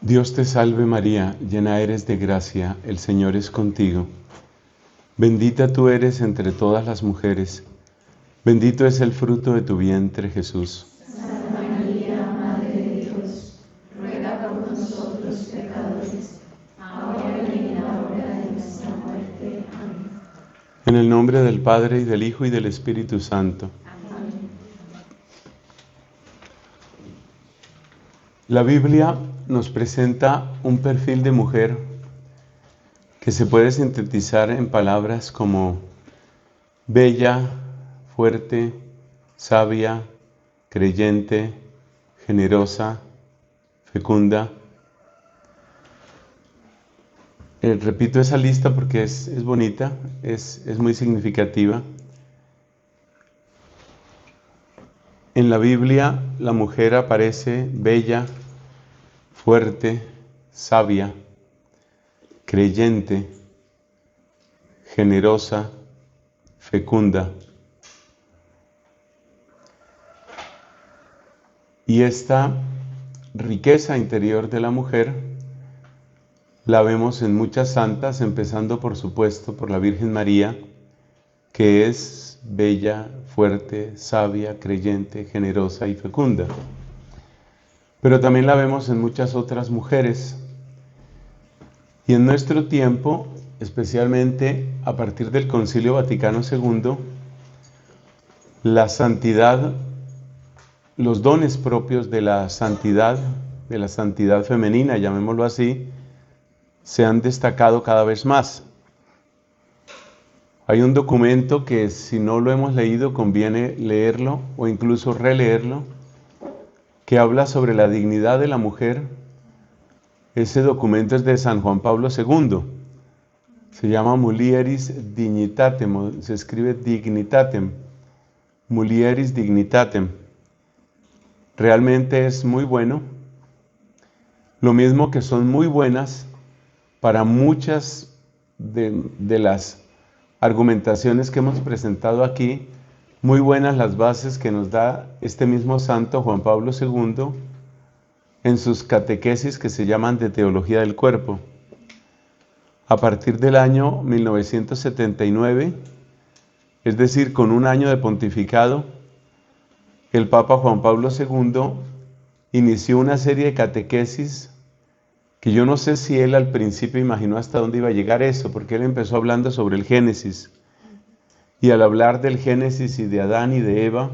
Dios te salve María, llena eres de gracia, el Señor es contigo. Bendita tú eres entre todas las mujeres, bendito es el fruto de tu vientre Jesús. Santa María, Madre de Dios, ruega por nosotros pecadores, ahora y en la hora de nuestra muerte. Amén. En el nombre del Padre, y del Hijo, y del Espíritu Santo. Amén. La Biblia nos presenta un perfil de mujer que se puede sintetizar en palabras como bella, fuerte, sabia, creyente, generosa, fecunda. Repito esa lista porque es bonita, es muy significativa. En la Biblia la mujer aparece bella, fuerte, sabia, creyente, generosa, fecunda. Y esta riqueza interior de la mujer la vemos en muchas santas, empezando por supuesto por la Virgen María, que es bella, fuerte, sabia, creyente, generosa y fecunda. Pero también la vemos en muchas otras mujeres. Y en nuestro tiempo, especialmente a partir del Concilio Vaticano II, la santidad, los dones propios de la santidad femenina, llamémoslo así, se han destacado cada vez más. Hay un documento que si no lo hemos leído conviene leerlo o incluso releerlo, que habla sobre la dignidad de la mujer. Ese documento es de San Juan Pablo II. Se llama Mulieris Dignitatem, se escribe Dignitatem. Mulieris Dignitatem. Realmente es muy bueno. Lo mismo que son muy buenas para muchas de las argumentaciones que hemos presentado aquí, muy buenas las bases que nos da este mismo santo Juan Pablo II en sus catequesis que se llaman de Teología del Cuerpo. A partir del año 1979, es decir, con un año de pontificado, el Papa Juan Pablo II inició una serie de catequesis que yo no sé si él al principio imaginó hasta dónde iba a llegar eso, porque él empezó hablando sobre el Génesis. Y al hablar del Génesis y de Adán y de Eva,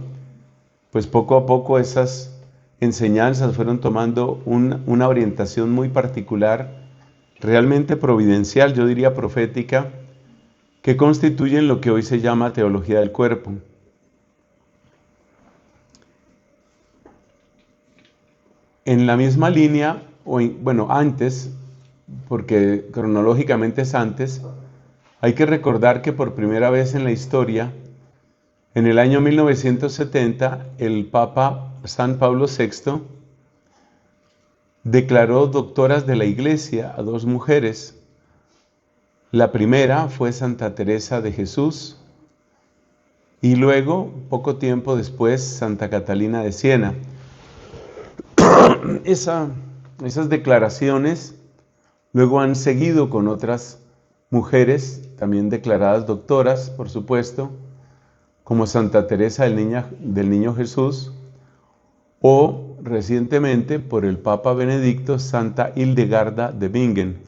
pues poco a poco esas enseñanzas fueron tomando una orientación muy particular, realmente providencial, yo diría profética, que constituyen lo que hoy se llama teología del cuerpo. En la misma línea, antes, porque cronológicamente es antes, hay que recordar que por primera vez en la historia, en el año 1970, el Papa San Pablo VI declaró doctoras de la Iglesia a dos mujeres. La primera fue Santa Teresa de Jesús y luego, poco tiempo después, Santa Catalina de Siena. Esas declaraciones luego han seguido con otras mujeres, también declaradas doctoras, por supuesto, como Santa Teresa del Niño Jesús, o recientemente por el Papa Benedicto, Santa Hildegarda de Bingen,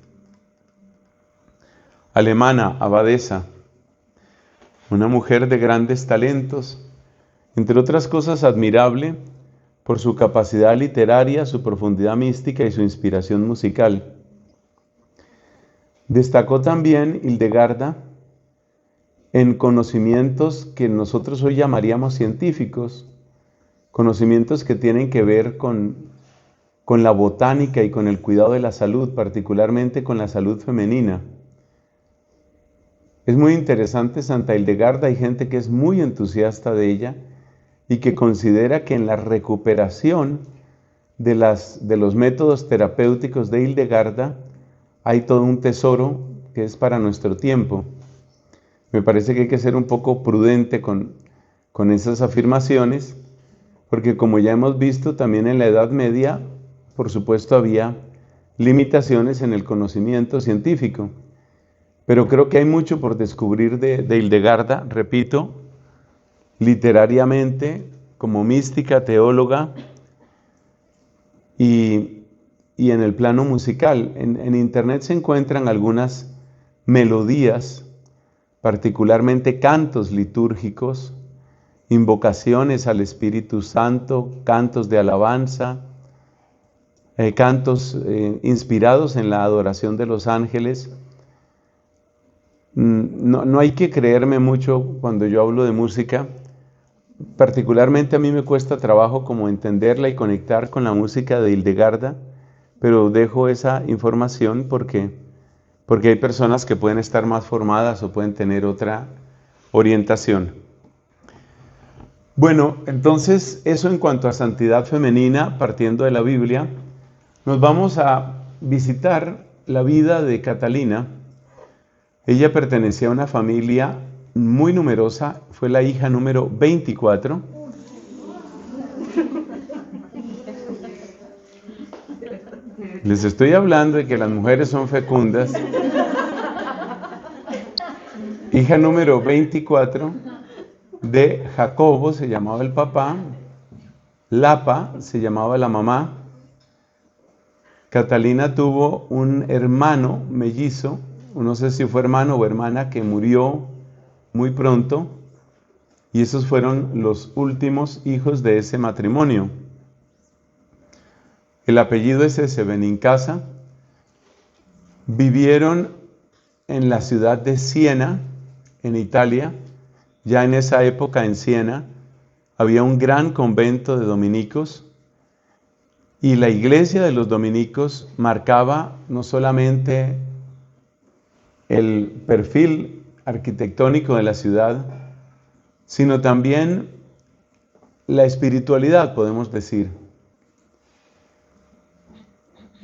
alemana, abadesa, una mujer de grandes talentos, entre otras cosas admirable por su capacidad literaria, su profundidad mística y su inspiración musical. Destacó también Hildegarda en conocimientos que nosotros hoy llamaríamos científicos, conocimientos que tienen que ver con la botánica y con el cuidado de la salud, particularmente con la salud femenina. Es muy interesante Santa Hildegarda, hay gente que es muy entusiasta de ella y que considera que en la recuperación de los métodos terapéuticos de Hildegarda hay todo un tesoro que es para nuestro tiempo. Me parece que hay que ser un poco prudente con esas afirmaciones, porque como ya hemos visto, también en la Edad Media, por supuesto, había limitaciones en el conocimiento científico. Pero creo que hay mucho por descubrir de Hildegarda, repito, literariamente, como mística, teóloga y en el plano musical. En internet se encuentran algunas melodías, particularmente cantos litúrgicos, invocaciones al Espíritu Santo, cantos de alabanza, cantos inspirados en la adoración de los ángeles. No hay que creerme mucho cuando yo hablo de música. Particularmente a mí me cuesta trabajo como entenderla y conectar con la música de Hildegarda, pero dejo esa información porque hay personas que pueden estar más formadas o pueden tener otra orientación. Bueno, entonces eso en cuanto a santidad femenina, partiendo de la Biblia. Nos vamos a visitar la vida de Catalina. Ella pertenecía a una familia muy numerosa, fue la hija número 24. Les estoy hablando de que las mujeres son fecundas. Hija número 24 de Jacobo, se llamaba el papá, Lapa se llamaba la mamá. Catalina tuvo un hermano mellizo, no sé si fue hermano o hermana, que murió muy pronto, y esos fueron los últimos hijos de ese matrimonio. El apellido es ese, Benincasa. Vivieron en la ciudad de Siena, en Italia. Ya en esa época en Siena había un gran convento de dominicos, y la iglesia de los dominicos marcaba no solamente el perfil arquitectónico de la ciudad, sino también la espiritualidad, podemos decir.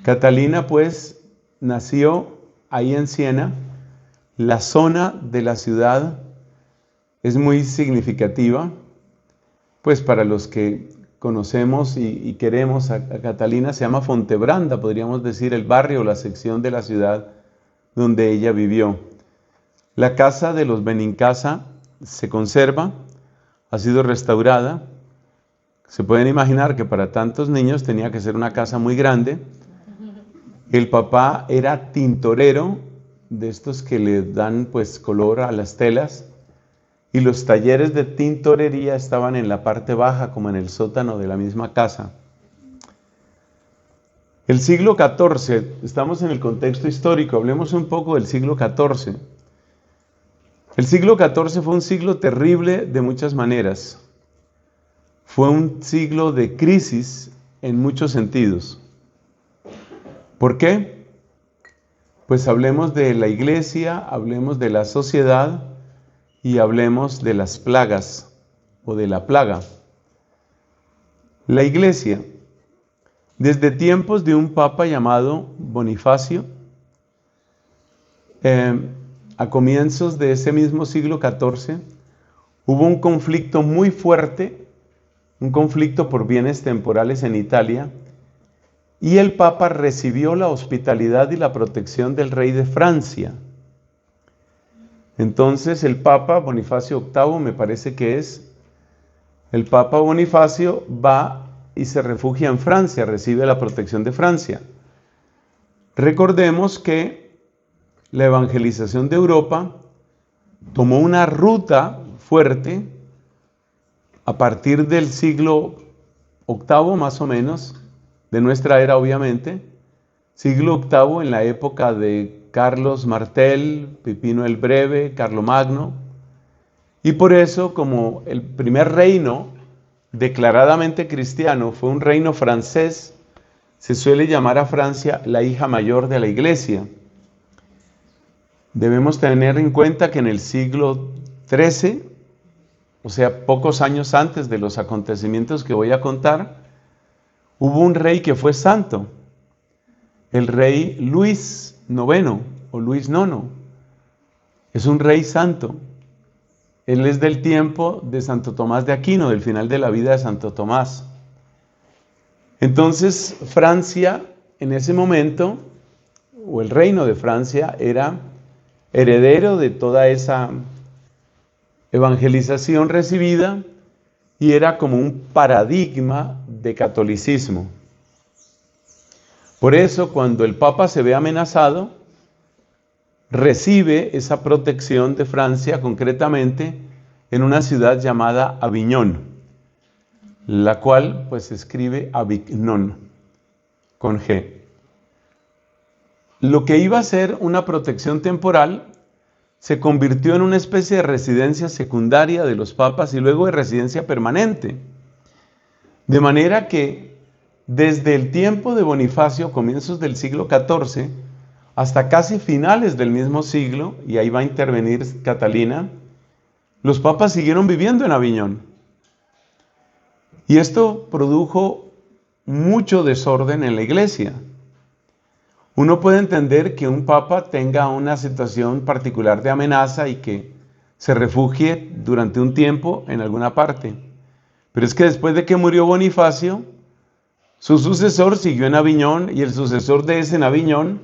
Catalina, pues, nació ahí en Siena. La zona de la ciudad es muy significativa, pues para los que conocemos y queremos a Catalina, se llama Fontebranda, podríamos decir el barrio o la sección de la ciudad donde ella vivió. La casa de los Benincasa se conserva, ha sido restaurada. Se pueden imaginar que para tantos niños tenía que ser una casa muy grande. El papá era tintorero, de estos que le dan pues color a las telas, y los talleres de tintorería estaban en la parte baja, como en el sótano de la misma casa. El siglo XIV, estamos en el contexto histórico, hablemos un poco del siglo XIV. El siglo XIV fue un siglo terrible de muchas maneras. Fue un siglo de crisis en muchos sentidos. ¿Por qué? Pues hablemos de la iglesia, hablemos de la sociedad y hablemos de las plagas o de la plaga. La iglesia, desde tiempos de un papa llamado Bonifacio, a comienzos de ese mismo siglo XIV, hubo un conflicto muy fuerte, un conflicto por bienes temporales en Italia, y el Papa recibió la hospitalidad y la protección del rey de Francia. Entonces el Papa Bonifacio VIII, me parece que es, el Papa Bonifacio va y se refugia en Francia, recibe la protección de Francia. Recordemos que la evangelización de Europa tomó una ruta fuerte a partir del siglo VIII más o menos, de nuestra era obviamente, siglo VIII en la época de Carlos Martel, Pipino el Breve, Carlomagno, y por eso como el primer reino declaradamente cristiano fue un reino francés, se suele llamar a Francia la hija mayor de la iglesia. Debemos tener en cuenta que en el siglo XIII, o sea, pocos años antes de los acontecimientos que voy a contar, hubo un rey que fue santo, el rey Luis IX o Luis IX. Es un rey santo. Él es del tiempo de Santo Tomás de Aquino, del final de la vida de Santo Tomás. Entonces, Francia en ese momento, o el reino de Francia, era heredero de toda esa evangelización recibida y era como un paradigma de catolicismo. Por eso, cuando el Papa se ve amenazado, recibe esa protección de Francia, concretamente en una ciudad llamada Aviñón, la cual pues se escribe Avignon, con G. Lo que iba a ser una protección temporal se convirtió en una especie de residencia secundaria de los papas y luego de residencia permanente. De manera que desde el tiempo de Bonifacio, comienzos del siglo XIV, hasta casi finales del mismo siglo, y ahí va a intervenir Catalina, los papas siguieron viviendo en Aviñón. Y esto produjo mucho desorden en la iglesia. Uno puede entender que un papa tenga una situación particular de amenaza y que se refugie durante un tiempo en alguna parte. Pero es que después de que murió Bonifacio, su sucesor siguió en Aviñón y el sucesor de ese en Aviñón,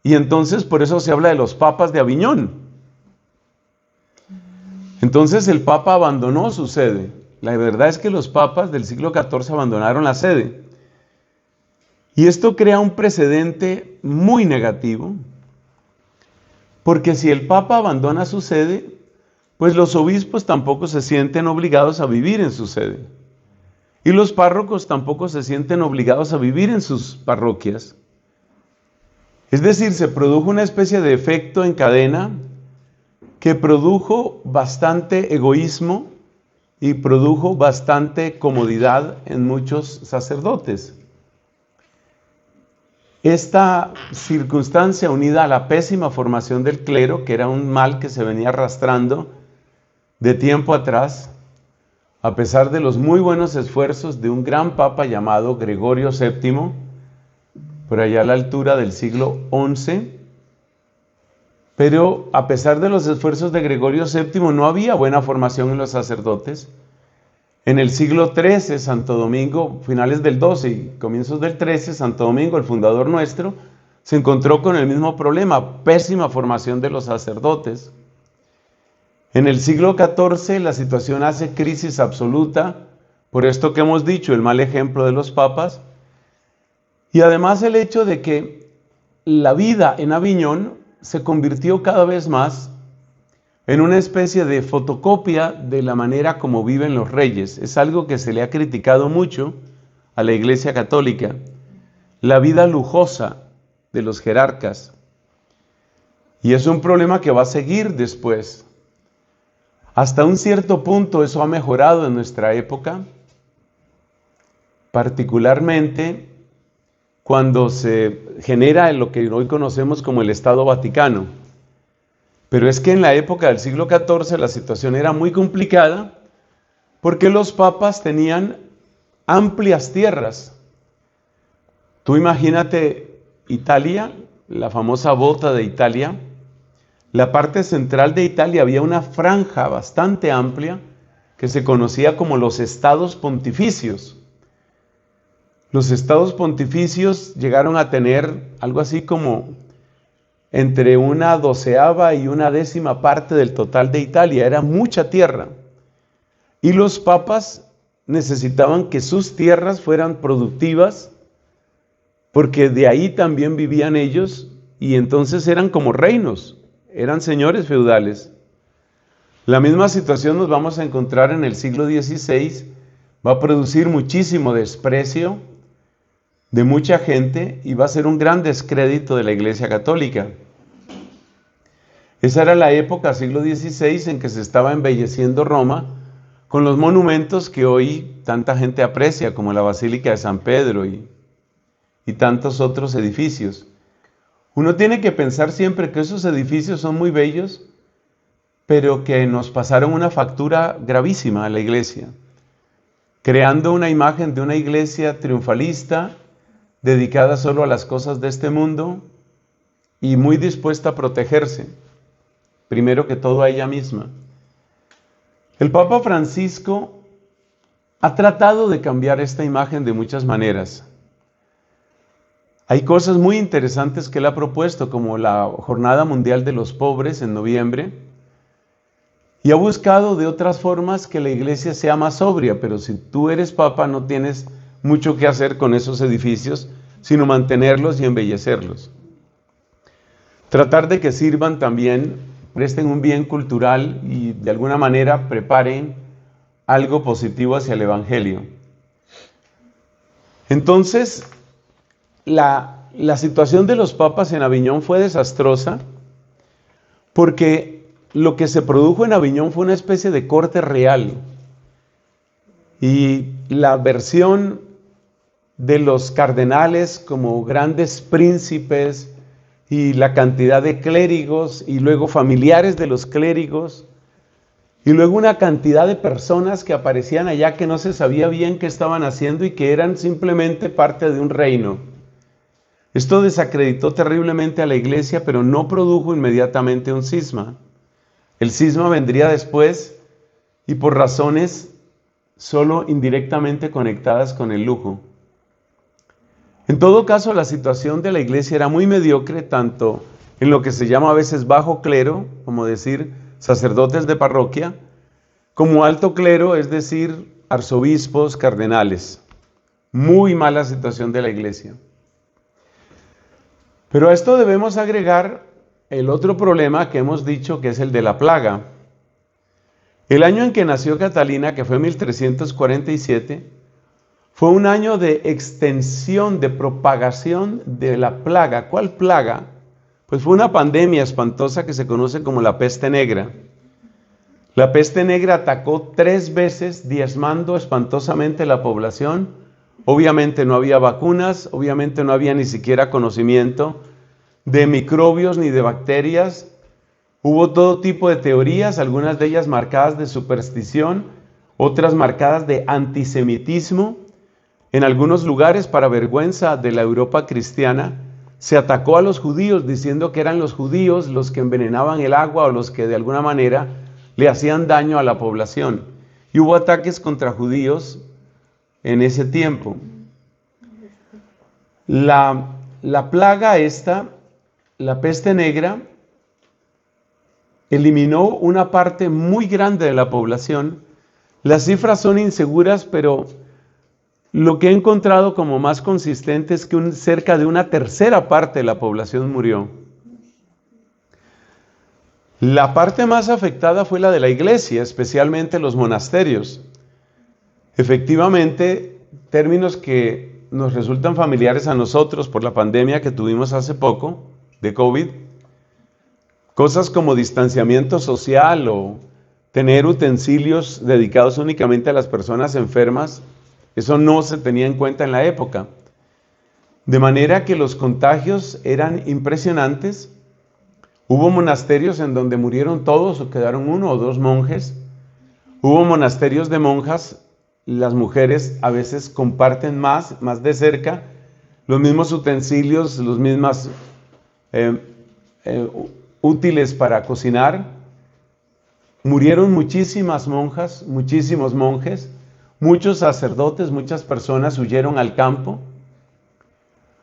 y entonces por eso se habla de los papas de Aviñón. Entonces el papa abandonó su sede. La verdad es que los papas del siglo XIV abandonaron la sede. Y esto crea un precedente muy negativo, porque si el Papa abandona su sede, pues los obispos tampoco se sienten obligados a vivir en su sede. Y los párrocos tampoco se sienten obligados a vivir en sus parroquias. Es decir, se produjo una especie de efecto en cadena que produjo bastante egoísmo y produjo bastante comodidad en muchos sacerdotes. Esta circunstancia, unida a la pésima formación del clero, que era un mal que se venía arrastrando de tiempo atrás, a pesar de los muy buenos esfuerzos de un gran papa llamado Gregorio VII, por allá a la altura del siglo XI, pero a pesar de los esfuerzos de Gregorio VII no había buena formación en los sacerdotes. En el siglo XIII, Santo Domingo, finales del XII y comienzos del XIII, Santo Domingo, el fundador nuestro, se encontró con el mismo problema, pésima formación de los sacerdotes. En el siglo XIV la situación hace crisis absoluta, por esto que hemos dicho, el mal ejemplo de los papas, y además el hecho de que la vida en Aviñón se convirtió cada vez más en una especie de fotocopia de la manera como viven los reyes. Es algo que se le ha criticado mucho a la Iglesia Católica, la vida lujosa de los jerarcas. Y es un problema que va a seguir después. Hasta un cierto punto eso ha mejorado en nuestra época, particularmente cuando se genera lo que hoy conocemos como el Estado Vaticano. Pero es que en la época del siglo XIV la situación era muy complicada porque los papas tenían amplias tierras. Tú imagínate Italia, la famosa bota de Italia. La parte central de Italia había una franja bastante amplia que se conocía como los estados pontificios. Los estados pontificios llegaron a tener algo así como entre una 12ª y una 10ª parte del total de Italia. Era mucha tierra. Y los papas necesitaban que sus tierras fueran productivas, porque de ahí también vivían ellos, y entonces eran como reinos, eran señores feudales. La misma situación nos vamos a encontrar en el siglo XVI. Va a producir muchísimo desprecio de mucha gente y va a ser un gran descrédito de la Iglesia Católica. Esa era la época, siglo XVI, en que se estaba embelleciendo Roma con los monumentos que hoy tanta gente aprecia, como la Basílica de San Pedro y tantos otros edificios. Uno tiene que pensar siempre que esos edificios son muy bellos, pero que nos pasaron una factura gravísima a la iglesia, creando una imagen de una iglesia triunfalista, dedicada solo a las cosas de este mundo y muy dispuesta a protegerse, primero que todo a ella misma. El Papa Francisco ha tratado de cambiar esta imagen de muchas maneras. Hay cosas muy interesantes que él ha propuesto, como la Jornada Mundial de los Pobres en noviembre, y ha buscado de otras formas que la iglesia sea más sobria, pero si tú eres papa no tienes mucho que hacer con esos edificios, sino mantenerlos y embellecerlos. Tratar de que sirvan también, presten un bien cultural y de alguna manera preparen algo positivo hacia el Evangelio. Entonces, la situación de los papas en Aviñón fue desastrosa porque lo que se produjo en Aviñón fue una especie de corte real. Y la versión de los cardenales como grandes príncipes y la cantidad de clérigos y luego familiares de los clérigos y luego una cantidad de personas que aparecían allá que no se sabía bien qué estaban haciendo y que eran simplemente parte de un reino. Esto desacreditó terriblemente a la iglesia, pero no produjo inmediatamente un cisma. El cisma vendría después y por razones solo indirectamente conectadas con el lujo. En todo caso, la situación de la iglesia era muy mediocre, tanto en lo que se llama a veces bajo clero, como decir sacerdotes de parroquia, como alto clero, es decir, arzobispos, cardenales. Muy mala situación de la iglesia. Pero a esto debemos agregar el otro problema que hemos dicho, que es el de la plaga. El año en que nació Catalina, que fue 1347, fue un año de extensión, de propagación de la plaga. ¿Cuál plaga? Pues fue una pandemia espantosa que se conoce como la peste negra. La peste negra atacó 3 veces, diezmando espantosamente la población. Obviamente no había vacunas, obviamente no había ni siquiera conocimiento de microbios ni de bacterias. Hubo todo tipo de teorías, algunas de ellas marcadas de superstición, otras marcadas de antisemitismo. En algunos lugares, para vergüenza de la Europa cristiana, se atacó a los judíos diciendo que eran los judíos los que envenenaban el agua o los que de alguna manera le hacían daño a la población. Y hubo ataques contra judíos en ese tiempo. La plaga esta, la peste negra, eliminó una parte muy grande de la población. Las cifras son inseguras, pero lo que he encontrado como más consistente es que cerca de una tercera parte de la población murió. La parte más afectada fue la de la iglesia, especialmente los monasterios. Efectivamente, términos que nos resultan familiares a nosotros por la pandemia que tuvimos hace poco, de COVID, cosas como distanciamiento social o tener utensilios dedicados únicamente a las personas enfermas, eso no se tenía en cuenta en la época. De manera que los contagios eran impresionantes. Hubo monasterios en donde murieron todos o quedaron 1 o 2 monjes. Hubo monasterios de monjas. Las mujeres a veces comparten más de cerca, los mismos utensilios, los mismos útiles para cocinar. Murieron muchísimas monjas, muchísimos monjes. Muchos sacerdotes, muchas personas huyeron al campo.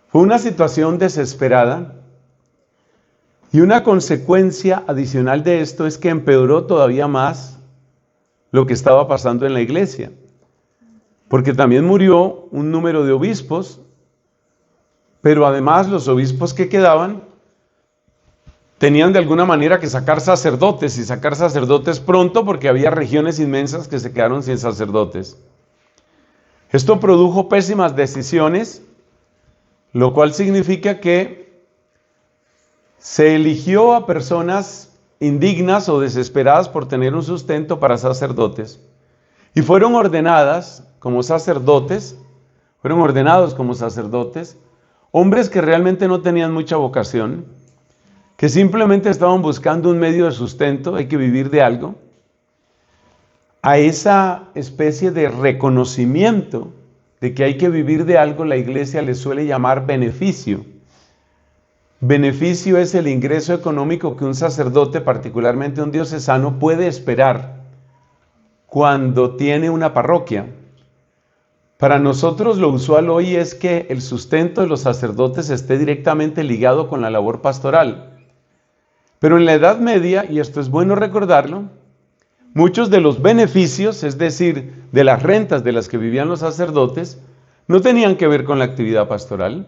Fue una situación desesperada y una consecuencia adicional de esto es que empeoró todavía más lo que estaba pasando en la iglesia, porque también murió un número de obispos, pero además los obispos que quedaban tenían de alguna manera que sacar sacerdotes y sacar sacerdotes pronto porque había regiones inmensas que se quedaron sin sacerdotes. Esto produjo pésimas decisiones, lo cual significa que se eligió a personas indignas o desesperadas por tener un sustento para sacerdotes y fueron ordenados como sacerdotes, hombres que realmente no tenían mucha vocación, que simplemente estaban buscando un medio de sustento, hay que vivir de algo. A esa especie de reconocimiento de que hay que vivir de algo, la iglesia le suele llamar beneficio. Beneficio es el ingreso económico que un sacerdote, particularmente un diocesano, puede esperar cuando tiene una parroquia. Para nosotros lo usual hoy es que el sustento de los sacerdotes esté directamente ligado con la labor pastoral. Pero en la Edad Media, y esto es bueno recordarlo, muchos de los beneficios, es decir, de las rentas de las que vivían los sacerdotes, no tenían que ver con la actividad pastoral,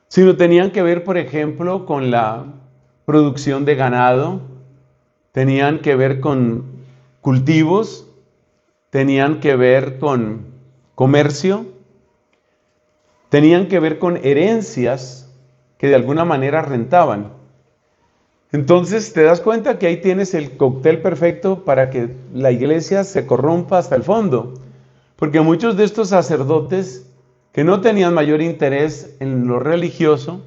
sino tenían que ver, por ejemplo, con la producción de ganado, tenían que ver con cultivos, tenían que ver con comercio, tenían que ver con herencias que de alguna manera rentaban. Entonces te das cuenta que ahí tienes el cóctel perfecto para que la iglesia se corrompa hasta el fondo. Porque muchos de estos sacerdotes que no tenían mayor interés en lo religioso,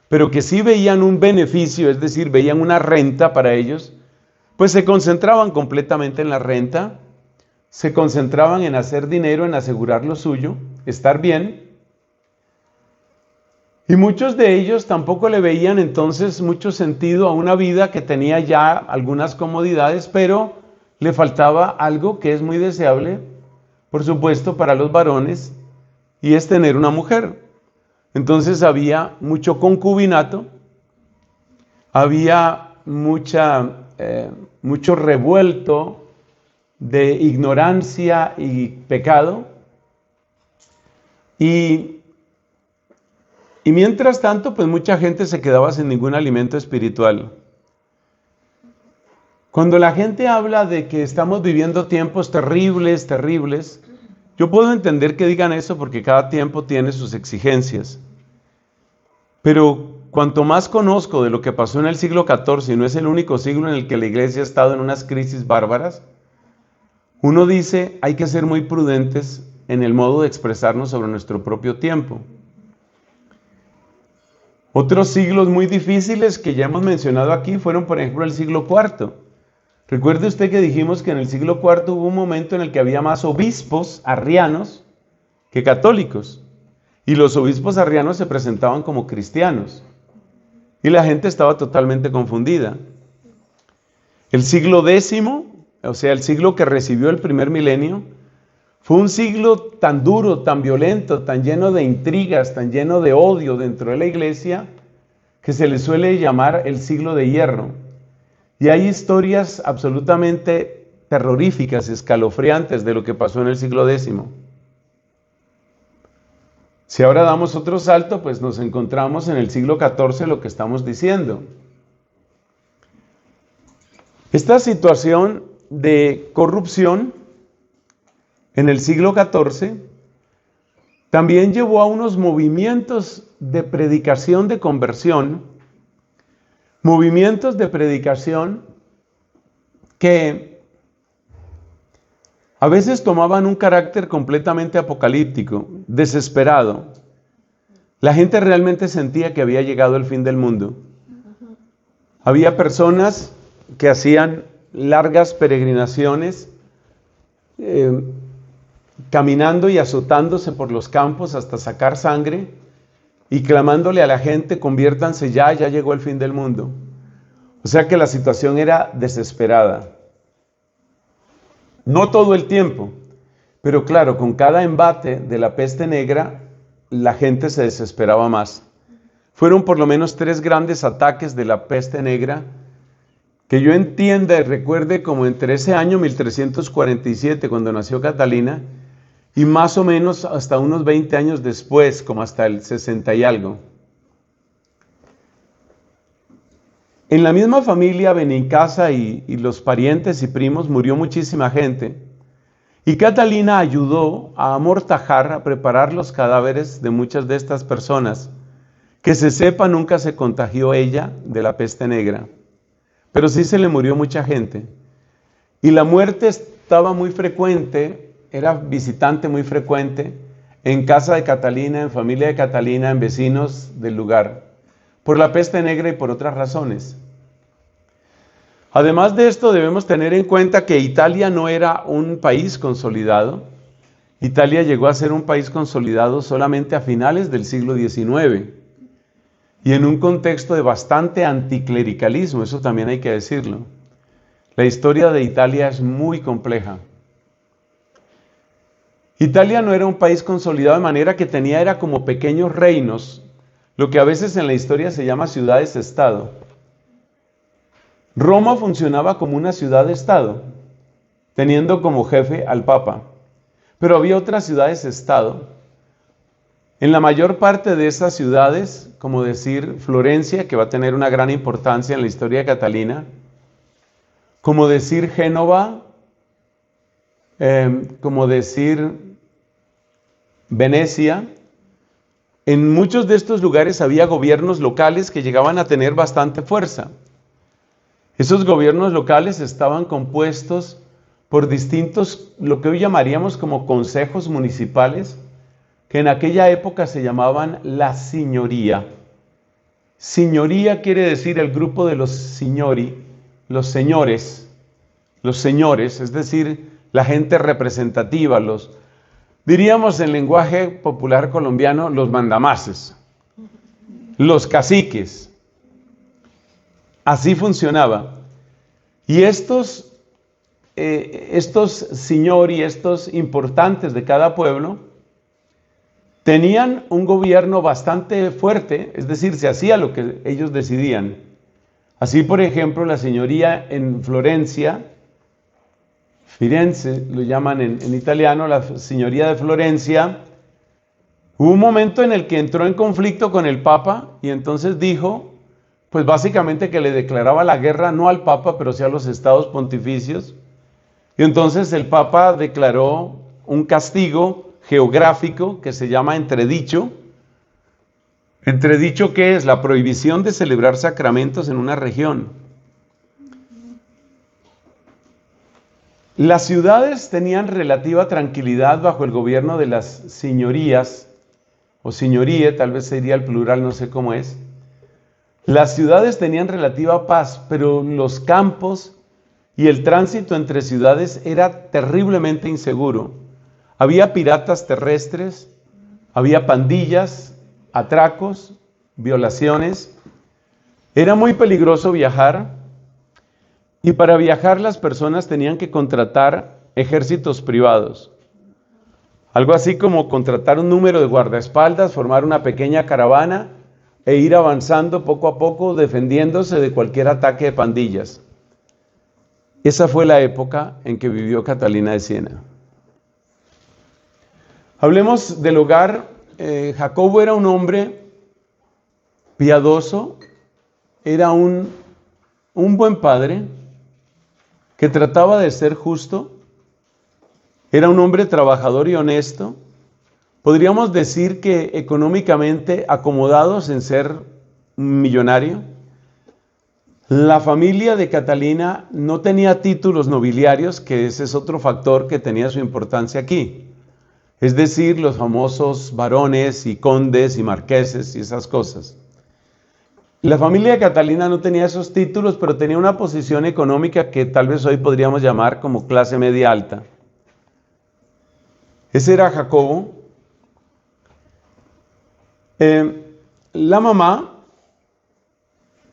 pero que sí veían un beneficio, es decir, veían una renta para ellos, pues se concentraban completamente en la renta, se concentraban en hacer dinero, en asegurar lo suyo, estar bien. Y muchos de ellos tampoco le veían entonces mucho sentido a una vida que tenía ya algunas comodidades, pero le faltaba algo que es muy deseable, por supuesto, para los varones, y es tener una mujer. Entonces había mucho concubinato, había mucho revuelto de ignorancia y pecado, y mientras tanto, pues mucha gente se quedaba sin ningún alimento espiritual. Cuando la gente habla de que estamos viviendo tiempos terribles, yo puedo entender que digan eso porque cada tiempo tiene sus exigencias. Pero cuanto más conozco de lo que pasó en el siglo XIV, y no es el único siglo en el que la iglesia ha estado en unas crisis bárbaras, uno dice, hay que ser muy prudentes en el modo de expresarnos sobre nuestro propio tiempo. Otros siglos muy difíciles que ya hemos mencionado aquí fueron, por ejemplo, el siglo IV. Recuerde usted que dijimos que en el siglo IV hubo un momento en el que había más obispos arrianos que católicos. Y los obispos arrianos se presentaban como cristianos. Y la gente estaba totalmente confundida. El siglo X, o sea, el siglo que recibió el primer milenio, fue un siglo tan duro, tan violento, tan lleno de intrigas, tan lleno de odio dentro de la iglesia, que se le suele llamar el siglo de hierro. Y hay historias absolutamente terroríficas, escalofriantes de lo que pasó en el siglo X. Si ahora damos otro salto, pues nos encontramos en el siglo XIV, lo que estamos diciendo. Esta situación de corrupción en el siglo XIV también llevó a unos movimientos de predicación de conversión, movimientos de predicación que a veces tomaban un carácter completamente apocalíptico, desesperado. La gente realmente sentía que había llegado el fin del mundo. Había personas que hacían largas peregrinaciones, caminando y azotándose por los campos hasta sacar sangre y clamándole a la gente, conviértanse ya llegó el fin del mundo. O sea que la situación era desesperada. No todo el tiempo, pero claro, con cada embate de la peste negra, la gente se desesperaba más. Fueron por lo menos 3 grandes ataques de la peste negra, que yo entienda y recuerde como entre ese año 1347, cuando nació Catalina, y más o menos hasta unos 20 años después, como hasta el 60 y algo. En la misma familia Benincasa y los parientes y primos murió muchísima gente. Y Catalina ayudó a amortajar, a preparar los cadáveres de muchas de estas personas. Que se sepa, nunca se contagió ella de la peste negra. Pero sí se le murió mucha gente. Y la muerte estaba muy frecuente, era visitante muy frecuente, en casa de Catalina, en familia de Catalina, en vecinos del lugar, por la peste negra y por otras razones. Además de esto, debemos tener en cuenta que Italia no era un país consolidado. Italia llegó a ser un país consolidado solamente a finales del siglo XIX y en un contexto de bastante anticlericalismo, eso también hay que decirlo. La historia de Italia es muy compleja. Italia no era un país consolidado, de manera que era como pequeños reinos, lo que a veces en la historia se llama ciudades-estado. Roma funcionaba como una ciudad-estado, teniendo como jefe al Papa. Pero había otras ciudades-estado. En la mayor parte de esas ciudades, como decir Florencia, que va a tener una gran importancia en la historia de Catalina, como decir Génova, como decir Venecia, en muchos de estos lugares había gobiernos locales que llegaban a tener bastante fuerza. Esos gobiernos locales estaban compuestos por distintos, lo que hoy llamaríamos como consejos municipales, que en aquella época se llamaban la signoria. Signoria quiere decir el grupo de los signori, los señores, es decir, la gente representativa, diríamos en lenguaje popular colombiano, los mandamases, los caciques. Así funcionaba. Y estos signori, estos importantes de cada pueblo, tenían un gobierno bastante fuerte, es decir, se hacía lo que ellos decidían. Así, por ejemplo, la signoría en Florencia, Firenze lo llaman en italiano, la signoría de Florencia, hubo un momento en el que entró en conflicto con el Papa y entonces dijo, pues básicamente que le declaraba la guerra no al Papa, pero sí a los estados pontificios. Y entonces el Papa declaró un castigo geográfico que se llama entredicho. Entredicho, ¿qué es? La prohibición de celebrar sacramentos en una región. Las ciudades tenían relativa tranquilidad bajo el gobierno de las signorías, o signorie, tal vez sería el plural, no sé cómo es. Las ciudades tenían relativa paz, pero los campos y el tránsito entre ciudades era terriblemente inseguro. Había piratas terrestres, había pandillas, atracos, violaciones. Era muy peligroso viajar. Y para viajar las personas tenían que contratar ejércitos privados. Algo así como contratar un número de guardaespaldas, formar una pequeña caravana e ir avanzando poco a poco defendiéndose de cualquier ataque de pandillas. Esa fue la época en que vivió Catalina de Siena. Hablemos del hogar. Jacobo era un hombre piadoso, era un buen padre, que trataba de ser justo, era un hombre trabajador y honesto. Podríamos decir que económicamente acomodados en ser millonario. La familia de Catalina no tenía títulos nobiliarios, que ese es otro factor que tenía su importancia aquí. Es decir, los famosos varones y condes y marqueses y esas cosas. La familia de Catalina no tenía esos títulos, pero tenía una posición económica que tal vez hoy podríamos llamar como clase media alta. Ese era Jacobo. La mamá,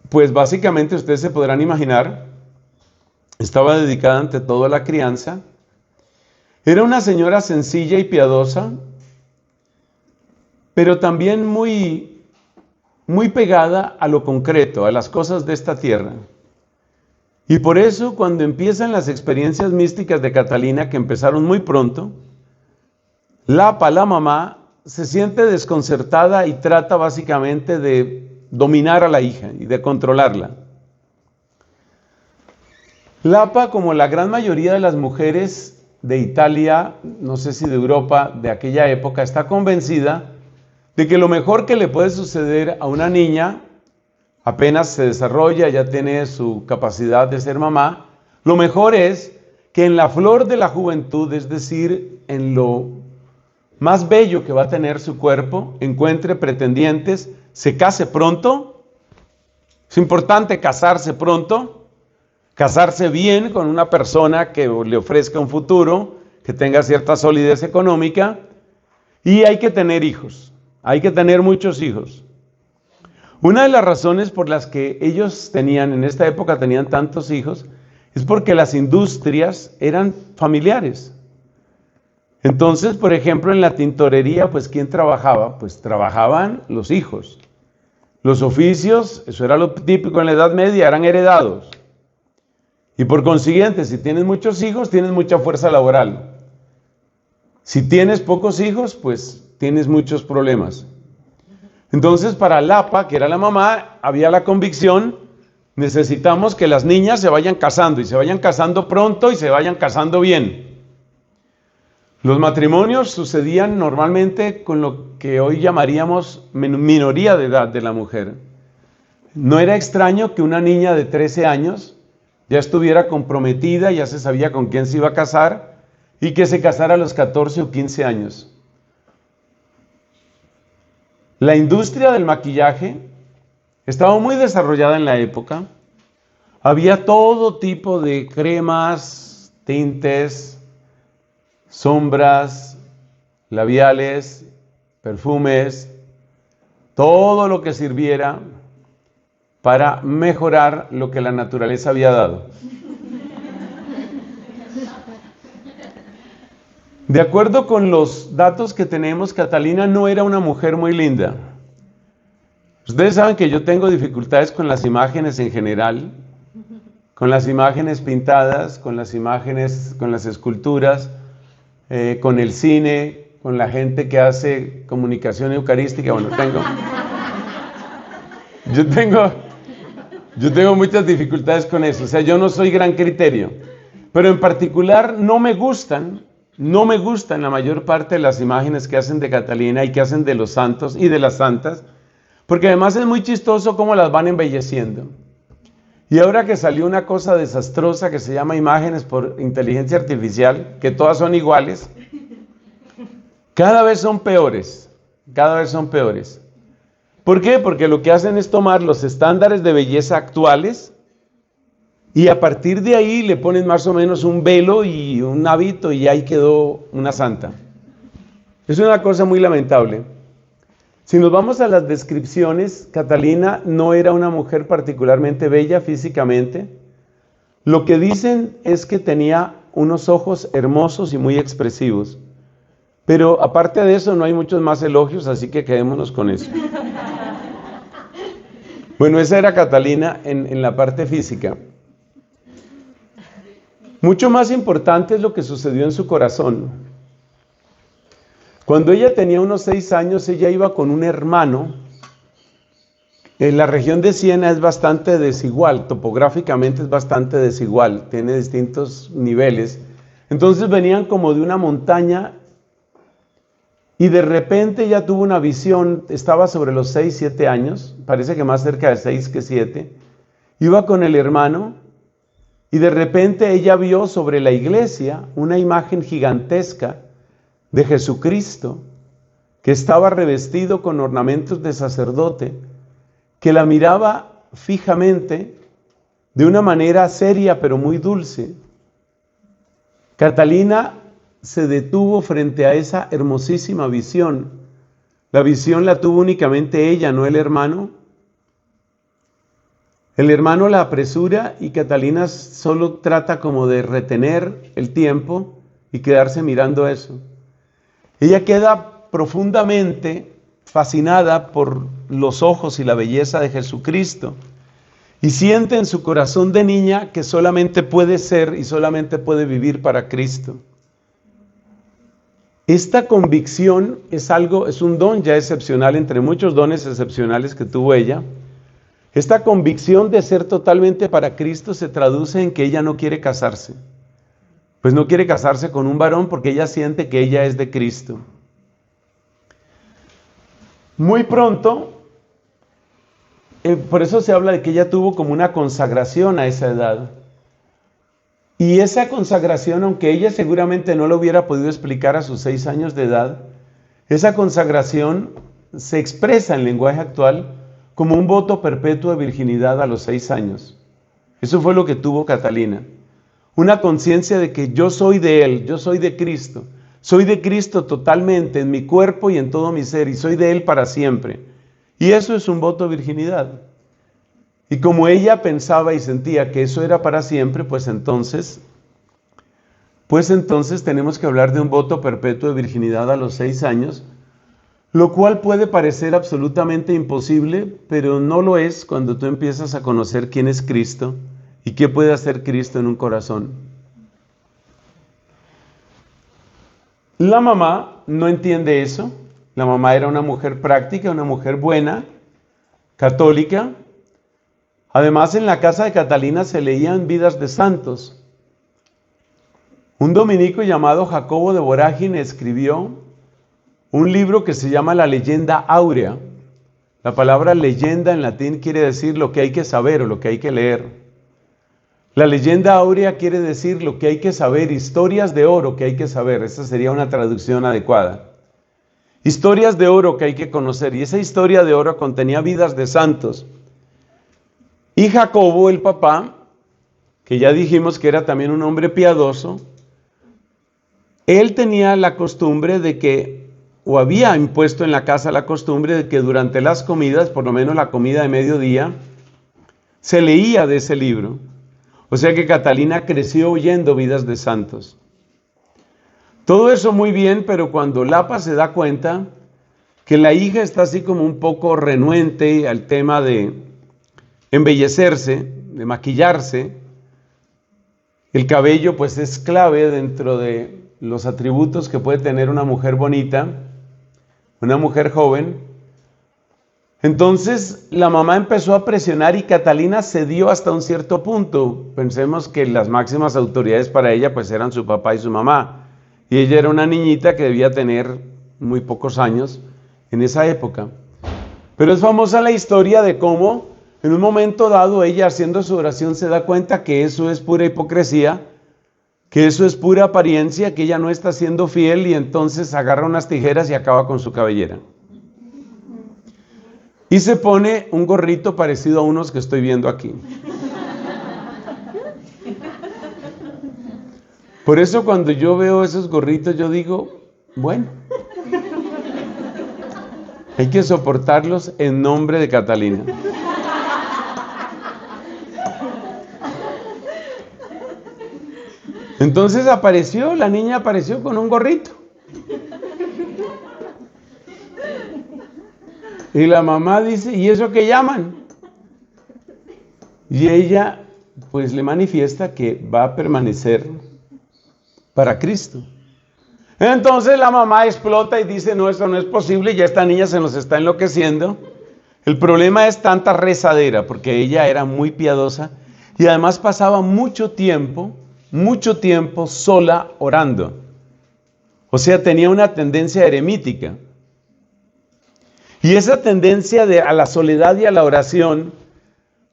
pues básicamente ustedes se podrán imaginar, estaba dedicada ante todo a la crianza. Era una señora sencilla y piadosa, pero también muy pegada a lo concreto, a las cosas de esta tierra. Y por eso, cuando empiezan las experiencias místicas de Catalina, que empezaron muy pronto, la mamá, se siente desconcertada y trata básicamente de dominar a la hija y de controlarla. Lapa, como la gran mayoría de las mujeres de Italia, no sé si de Europa, de aquella época, está convencida de que lo mejor que le puede suceder a una niña, apenas se desarrolla, ya tiene su capacidad de ser mamá, lo mejor es que en la flor de la juventud, es decir, en lo más bello que va a tener su cuerpo, encuentre pretendientes, se case pronto. Es importante casarse pronto, casarse bien con una persona que le ofrezca un futuro, que tenga cierta solidez económica, y hay que tener hijos. Hay que tener muchos hijos. Una de las razones por las que ellos en esta época tenían tantos hijos, es porque las industrias eran familiares. Entonces, por ejemplo, en la tintorería, pues ¿quién trabajaba? Pues trabajaban los hijos. Los oficios, eso era lo típico en la Edad Media, eran heredados. Y por consiguiente, si tienes muchos hijos, tienes mucha fuerza laboral. Si tienes pocos hijos, pues tienes muchos problemas. Entonces, para Lapa, que era la mamá, había la convicción, necesitamos que las niñas se vayan casando, y se vayan casando pronto, y se vayan casando bien. Los matrimonios sucedían normalmente con lo que hoy llamaríamos minoría de edad de la mujer. No era extraño que una niña de 13 años ya estuviera comprometida, ya se sabía con quién se iba a casar, y que se casara a los 14 o 15 años. La industria del maquillaje estaba muy desarrollada en la época. Había todo tipo de cremas, tintes, sombras, labiales, perfumes, todo lo que sirviera para mejorar lo que la naturaleza había dado. De acuerdo con los datos que tenemos, Catalina no era una mujer muy linda. Ustedes saben que yo tengo dificultades con las imágenes en general, con las imágenes pintadas, con las imágenes, con las esculturas, con el cine, con la gente que hace comunicación eucarística. Bueno, yo tengo muchas dificultades con eso. O sea, yo no soy gran criterio. Pero en particular no me gustan la mayor parte de las imágenes que hacen de Catalina y que hacen de los santos y de las santas, porque además es muy chistoso cómo las van embelleciendo. Y ahora que salió una cosa desastrosa que se llama imágenes por inteligencia artificial, que todas son iguales, cada vez son peores, cada vez son peores. ¿Por qué? Porque lo que hacen es tomar los estándares de belleza actuales y a partir de ahí le ponen más o menos un velo y un hábito y ahí quedó una santa. Es una cosa muy lamentable. Si nos vamos a las descripciones, Catalina no era una mujer particularmente bella físicamente. Lo que dicen es que tenía unos ojos hermosos y muy expresivos. Pero aparte de eso no hay muchos más elogios, así que quedémonos con eso. Bueno, esa era Catalina en la parte física. Mucho más importante es lo que sucedió en su corazón. Cuando ella tenía unos 6 años, ella iba con un hermano. En la región de Siena es bastante desigual, topográficamente es bastante desigual, tiene distintos niveles. Entonces venían como de una montaña y de repente ella tuvo una visión, estaba sobre los 6, 7 años, parece que más cerca de 6 que 7. Iba con el hermano. Y de repente ella vio sobre la iglesia una imagen gigantesca de Jesucristo que estaba revestido con ornamentos de sacerdote, que la miraba fijamente de una manera seria pero muy dulce. Catalina se detuvo frente a esa hermosísima visión. La visión la tuvo únicamente ella, no el hermano. El hermano la apresura y Catalina solo trata como de retener el tiempo y quedarse mirando eso. Ella queda profundamente fascinada por los ojos y la belleza de Jesucristo y siente en su corazón de niña que solamente puede ser y solamente puede vivir para Cristo. Esta convicción es un don ya excepcional entre muchos dones excepcionales que tuvo ella. Esta convicción de ser totalmente para Cristo se traduce en que ella no quiere casarse. Pues no quiere casarse con un varón porque ella siente que ella es de Cristo. Muy pronto, por eso se habla de que ella tuvo como una consagración a esa edad. Y esa consagración, aunque ella seguramente no lo hubiera podido explicar a sus 6 años de edad, esa consagración se expresa en lenguaje actual como un voto perpetuo de virginidad a los 6 años. Eso fue lo que tuvo Catalina. Una conciencia de que yo soy de Él, yo soy de Cristo. Soy de Cristo totalmente en mi cuerpo y en todo mi ser y soy de Él para siempre. Y eso es un voto de virginidad. Y como ella pensaba y sentía que eso era para siempre, pues entonces pues entonces tenemos que hablar de un voto perpetuo de virginidad a los 6 años, lo cual puede parecer absolutamente imposible, pero no lo es cuando tú empiezas a conocer quién es Cristo y qué puede hacer Cristo en un corazón. La mamá no entiende eso. La mamá era una mujer práctica, una mujer buena, católica. Además, en la casa de Catalina se leían vidas de santos. Un dominico llamado Jacobo de Vorágine escribió un libro que se llama La Leyenda Áurea. La palabra leyenda en latín quiere decir lo que hay que saber o lo que hay que leer. La leyenda áurea quiere decir lo que hay que saber, historias de oro que hay que saber. Esa sería una traducción adecuada. Historias de oro que hay que conocer. Y esa historia de oro contenía vidas de santos. Y Jacobo, el papá, que ya dijimos que era también un hombre piadoso, él tenía la costumbre de que, o había impuesto en la casa la costumbre de que durante las comidas, por lo menos la comida de mediodía, se leía de ese libro. O sea que Catalina creció oyendo vidas de santos. Todo eso muy bien, pero cuando Lapa se da cuenta que la hija está así como un poco renuente al tema de embellecerse, de maquillarse, el cabello pues es clave dentro de los atributos que puede tener una mujer bonita, una mujer joven. Entonces la mamá empezó a presionar y Catalina cedió hasta un cierto punto. Pensemos que las máximas autoridades para ella pues eran su papá y su mamá. Y ella era una niñita que debía tener muy pocos años en esa época. Pero es famosa la historia de cómo en un momento dado ella haciendo su oración se da cuenta que eso es pura hipocresía, que eso es pura apariencia, que ella no está siendo fiel y entonces agarra unas tijeras y acaba con su cabellera. Y se pone un gorrito parecido a unos que estoy viendo aquí. Por eso cuando yo veo esos gorritos yo digo, bueno, hay que soportarlos en nombre de Catalina. Entonces la niña apareció con un gorrito. Y la mamá dice, ¿y eso qué llaman? Y ella pues le manifiesta que va a permanecer para Cristo. Entonces la mamá explota y dice, no, eso no es posible, ya esta niña se nos está enloqueciendo. El problema es tanta rezadera, porque ella era muy piadosa y además pasaba mucho tiempo sola orando. O sea, tenía una tendencia eremítica. Y esa tendencia a la soledad y a la oración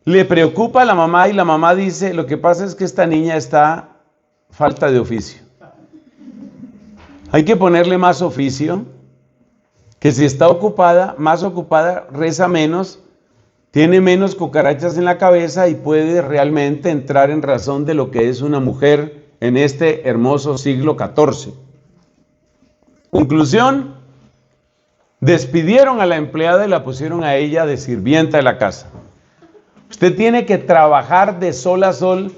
le preocupa a la mamá y la mamá dice, lo que pasa es que esta niña está falta de oficio. Hay que ponerle más oficio, que si está ocupada, más ocupada, reza menos, tiene menos cucarachas en la cabeza y puede realmente entrar en razón de lo que es una mujer en este hermoso siglo XIV. Conclusión. Despidieron a la empleada y la pusieron a ella de sirvienta de la casa. Usted tiene que trabajar de sol a sol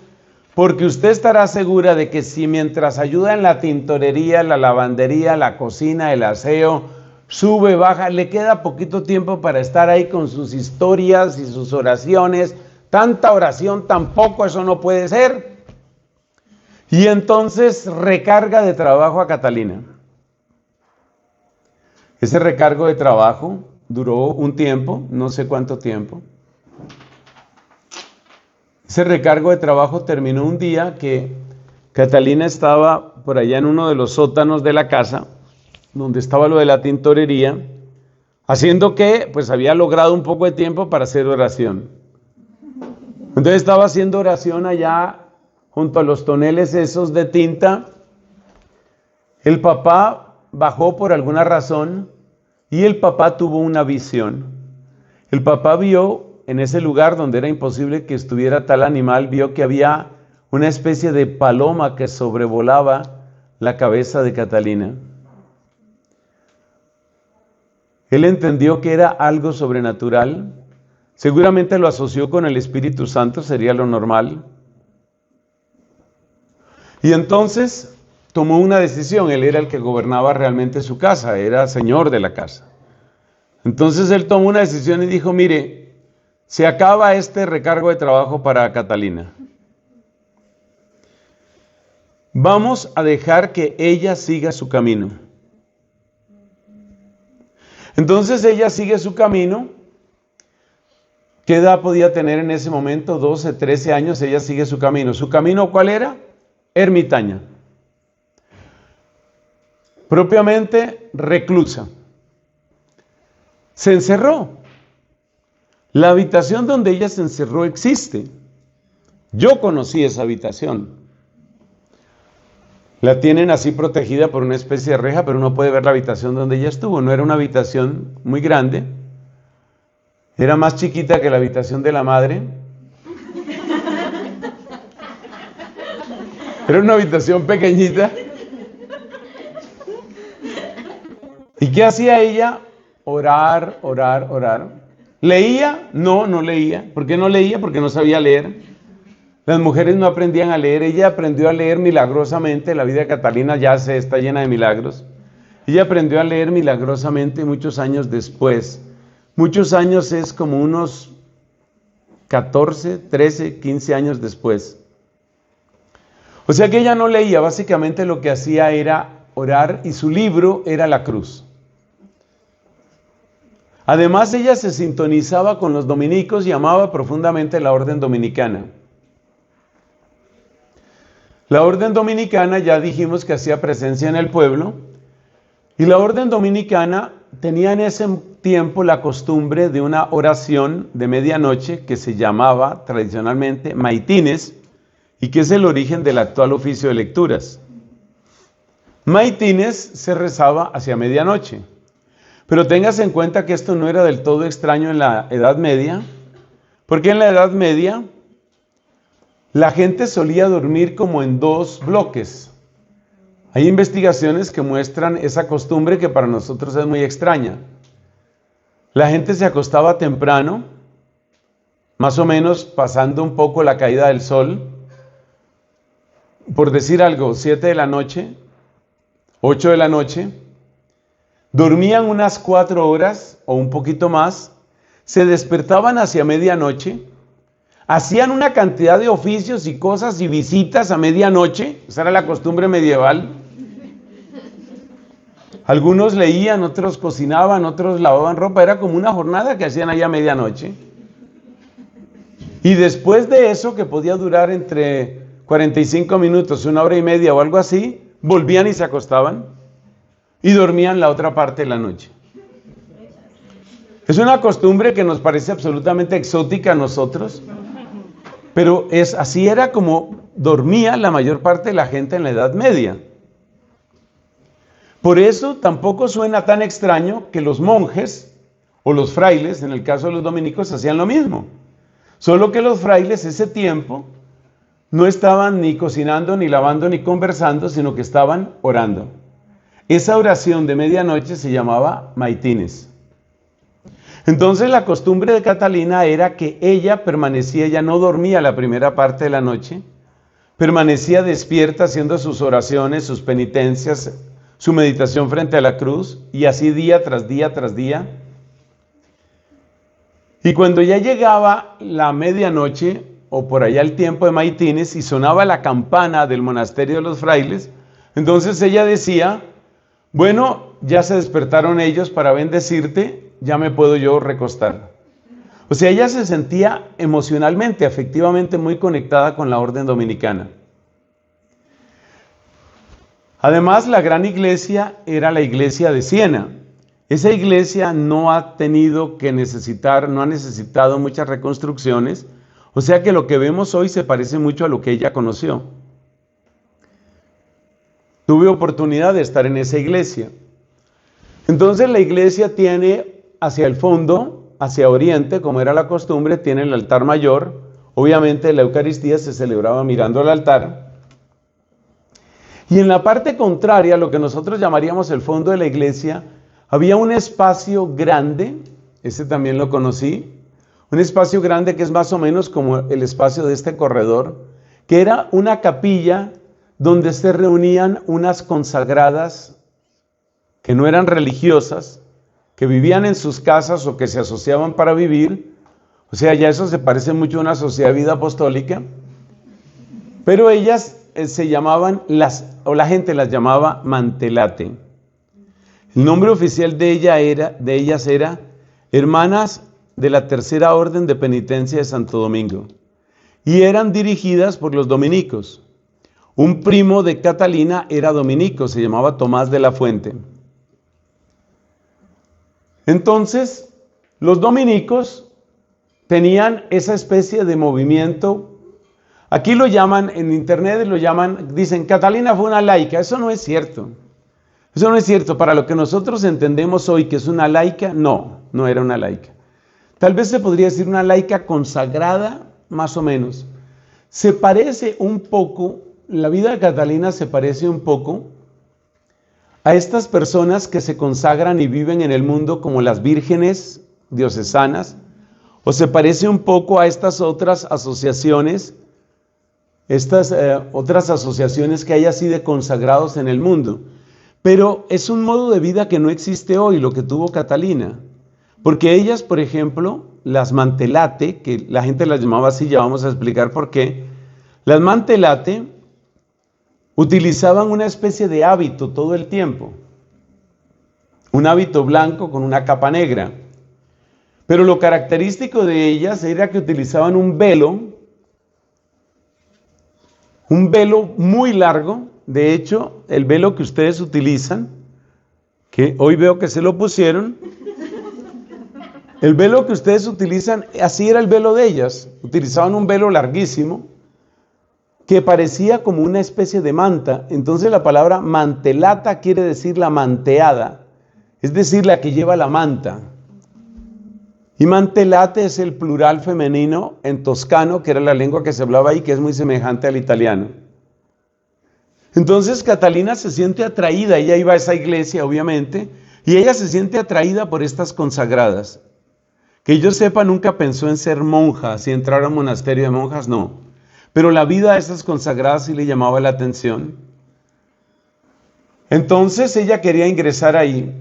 porque usted estará segura de que si mientras ayuda en la tintorería, la lavandería, la cocina, el aseo, sube, baja, le queda poquito tiempo para estar ahí con sus historias y sus oraciones. Tanta oración tampoco, eso no puede ser. Y entonces recarga de trabajo a Catalina. Ese recargo de trabajo duró un tiempo, no sé cuánto tiempo. Ese recargo de trabajo terminó un día que Catalina estaba por allá en uno de los sótanos de la casa, donde estaba lo de la tintorería, haciendo que pues había logrado un poco de tiempo para hacer oración. Entonces estaba haciendo oración allá junto a los toneles esos de tinta. El papá bajó por alguna razón y el papá tuvo una visión. El papá vio en ese lugar donde era imposible que estuviera tal animal, vio que había una especie de paloma que sobrevolaba la cabeza de Catalina. Él entendió que era algo sobrenatural, seguramente lo asoció con el Espíritu Santo, sería lo normal. Y entonces tomó una decisión. Él era el que gobernaba realmente su casa, era señor de la casa. Entonces él tomó una decisión y dijo, mire, se acaba este recargo de trabajo para Catalina. Vamos a dejar que ella siga su camino. Entonces ella sigue su camino. ¿Qué edad podía tener en ese momento? 12, 13 años, ella sigue su camino. ¿Su camino cuál era? Ermitaña. Propiamente reclusa. Se encerró. La habitación donde ella se encerró existe. Yo conocí esa habitación. La tienen así protegida por una especie de reja, pero uno puede ver la habitación donde ella estuvo. No era una habitación muy grande. Era más chiquita que la habitación de la madre. Era una habitación pequeñita. ¿Y qué hacía ella? Orar, orar, orar. ¿Leía? No, no leía. ¿Por qué no leía? Porque no sabía leer. Las mujeres no aprendían a leer. Ella aprendió a leer milagrosamente. La vida de Catalina ya está llena de milagros. Ella aprendió a leer milagrosamente muchos años después. Muchos años es como unos 14, 13, 15 años después. O sea que ella no leía. Básicamente lo que hacía era orar y su libro era la cruz. Además ella se sintonizaba con los dominicos y amaba profundamente la orden dominicana. La orden dominicana ya dijimos que hacía presencia en el pueblo y la orden dominicana tenía en ese tiempo la costumbre de una oración de medianoche que se llamaba tradicionalmente maitines y que es el origen del actual oficio de lecturas. Maitines se rezaba hacia medianoche, pero téngase en cuenta que esto no era del todo extraño en la Edad Media, porque en la Edad Media la gente solía dormir como en dos bloques. Hay investigaciones que muestran esa costumbre que para nosotros es muy extraña. La gente se acostaba temprano, más o menos pasando un poco la caída del sol, por decir algo, 7 de la noche, 8 de la noche, dormían unas 4 horas o un poquito más, se despertaban hacia medianoche, hacían una cantidad de oficios y cosas y visitas a medianoche, esa era la costumbre medieval. Algunos leían, otros cocinaban, otros lavaban ropa, era como una jornada que hacían allá a medianoche. Y después de eso, que podía durar entre 45 minutos, 1 hora y media o algo así, volvían y se acostaban y dormían la otra parte de la noche. Es una costumbre que nos parece absolutamente exótica a nosotros, pero así era como dormía la mayor parte de la gente en la Edad Media. Por eso tampoco suena tan extraño que los monjes o los frailes, en el caso de los dominicos, hacían lo mismo. Solo que los frailes ese tiempo no estaban ni cocinando, ni lavando, ni conversando, sino que estaban orando. Esa oración de medianoche se llamaba maitines. Entonces la costumbre de Catalina era que ella permanecía, ella no dormía la primera parte de la noche, permanecía despierta haciendo sus oraciones, sus penitencias, su meditación frente a la cruz, y así día tras día tras día. Y cuando ya llegaba la medianoche, o por allá el tiempo de maitines, y sonaba la campana del monasterio de los frailes, entonces ella decía, bueno, ya se despertaron ellos para bendecirte, ya me puedo yo recostar. O sea, ella se sentía emocionalmente, afectivamente muy conectada con la orden dominicana. Además, la gran iglesia era la iglesia de Siena. Esa iglesia no ha necesitado muchas reconstrucciones, o sea que lo que vemos hoy se parece mucho a lo que ella conoció. Tuve oportunidad de estar en esa iglesia. Entonces la iglesia tiene hacia el fondo, hacia oriente, como era la costumbre, tiene el altar mayor. Obviamente la Eucaristía se celebraba mirando al altar. Y en la parte contraria, lo que nosotros llamaríamos el fondo de la iglesia, había un espacio grande, ese también lo conocí, un espacio grande que es más o menos como el espacio de este corredor, que era una capilla donde se reunían unas consagradas que no eran religiosas, que vivían en sus casas o que se asociaban para vivir. O sea, ya eso se parece mucho a una sociedad de vida apostólica. Pero ellas se llamaban, la gente las llamaba mantelate. El nombre oficial de ellas era Hermanas de la Tercera Orden de Penitencia de Santo Domingo. Y eran dirigidas por los dominicos. Un primo de Catalina era dominico, se llamaba Tomás de la Fuente. Entonces, los dominicos tenían esa especie de movimiento. Aquí lo llaman, en internet dicen, Catalina fue una laica. Eso no es cierto. Eso no es cierto. Para lo que nosotros entendemos hoy que es una laica, no era una laica. Tal vez se podría decir una laica consagrada, más o menos. Se parece un poco, la vida de Catalina se parece un poco a estas personas que se consagran y viven en el mundo como las vírgenes diocesanas, o se parece un poco a estas otras asociaciones, otras asociaciones que hay así de consagrados en el mundo. Pero es un modo de vida que no existe hoy, lo que tuvo Catalina. Porque ellas, por ejemplo, las mantelate, que la gente las llamaba así, ya vamos a explicar por qué. Las mantelate utilizaban una especie de hábito todo el tiempo. Un hábito blanco con una capa negra. Pero lo característico de ellas era que utilizaban un velo muy largo. De hecho, el velo que ustedes utilizan, que hoy veo que se lo pusieron, el velo que ustedes utilizan, así era el velo de ellas. Utilizaban un velo larguísimo que parecía como una especie de manta. Entonces la palabra mantelata quiere decir la manteada, es decir, la que lleva la manta. Y mantelate es el plural femenino en toscano, que era la lengua que se hablaba ahí, que es muy semejante al italiano. Entonces Catalina se siente atraída, ella iba a esa iglesia obviamente, y ella se siente atraída por estas consagradas. Que yo sepa, nunca pensó en ser monja, si entrar a un monasterio de monjas, no. Pero la vida de esas consagradas sí le llamaba la atención. Entonces ella quería ingresar ahí.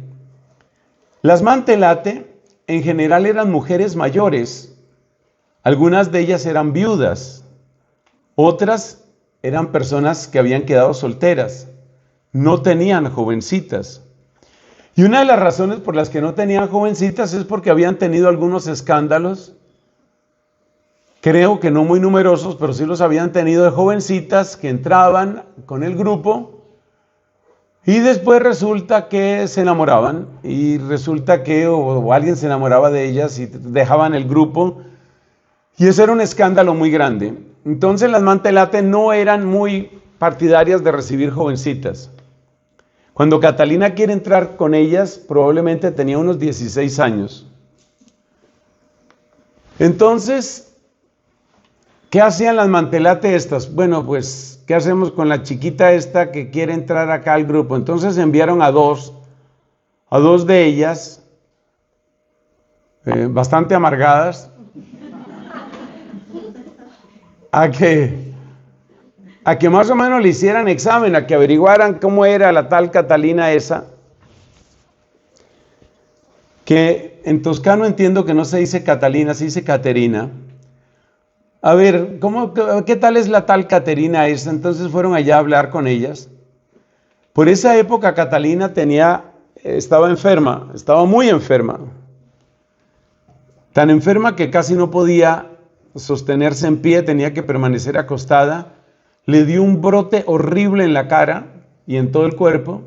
Las mantelate en general eran mujeres mayores. Algunas de ellas eran viudas. Otras eran personas que habían quedado solteras. No tenían jovencitas. Y una de las razones por las que no tenían jovencitas es porque habían tenido algunos escándalos. Creo que no muy numerosos, pero sí los habían tenido de jovencitas que entraban con el grupo y después resulta que se enamoraban y resulta que o alguien se enamoraba de ellas y dejaban el grupo y eso era un escándalo muy grande. Entonces las mantelate no eran muy partidarias de recibir jovencitas. Cuando Catalina quiere entrar con ellas, probablemente tenía unos 16 años. Entonces, ¿qué hacían las mantelate estas? Bueno, pues, ¿qué hacemos con la chiquita esta que quiere entrar acá al grupo? Entonces enviaron a dos de ellas, bastante amargadas, a que más o menos le hicieran examen, a que averiguaran cómo era la tal Catalina esa, que en toscano entiendo que no se dice Catalina, se dice Caterina. A ver, ¿qué tal es la tal Caterina esa? Entonces fueron allá a hablar con ellas. Por esa época Catalina estaba enferma, estaba muy enferma. Tan enferma que casi no podía sostenerse en pie, tenía que permanecer acostada. Le dio un brote horrible en la cara y en todo el cuerpo.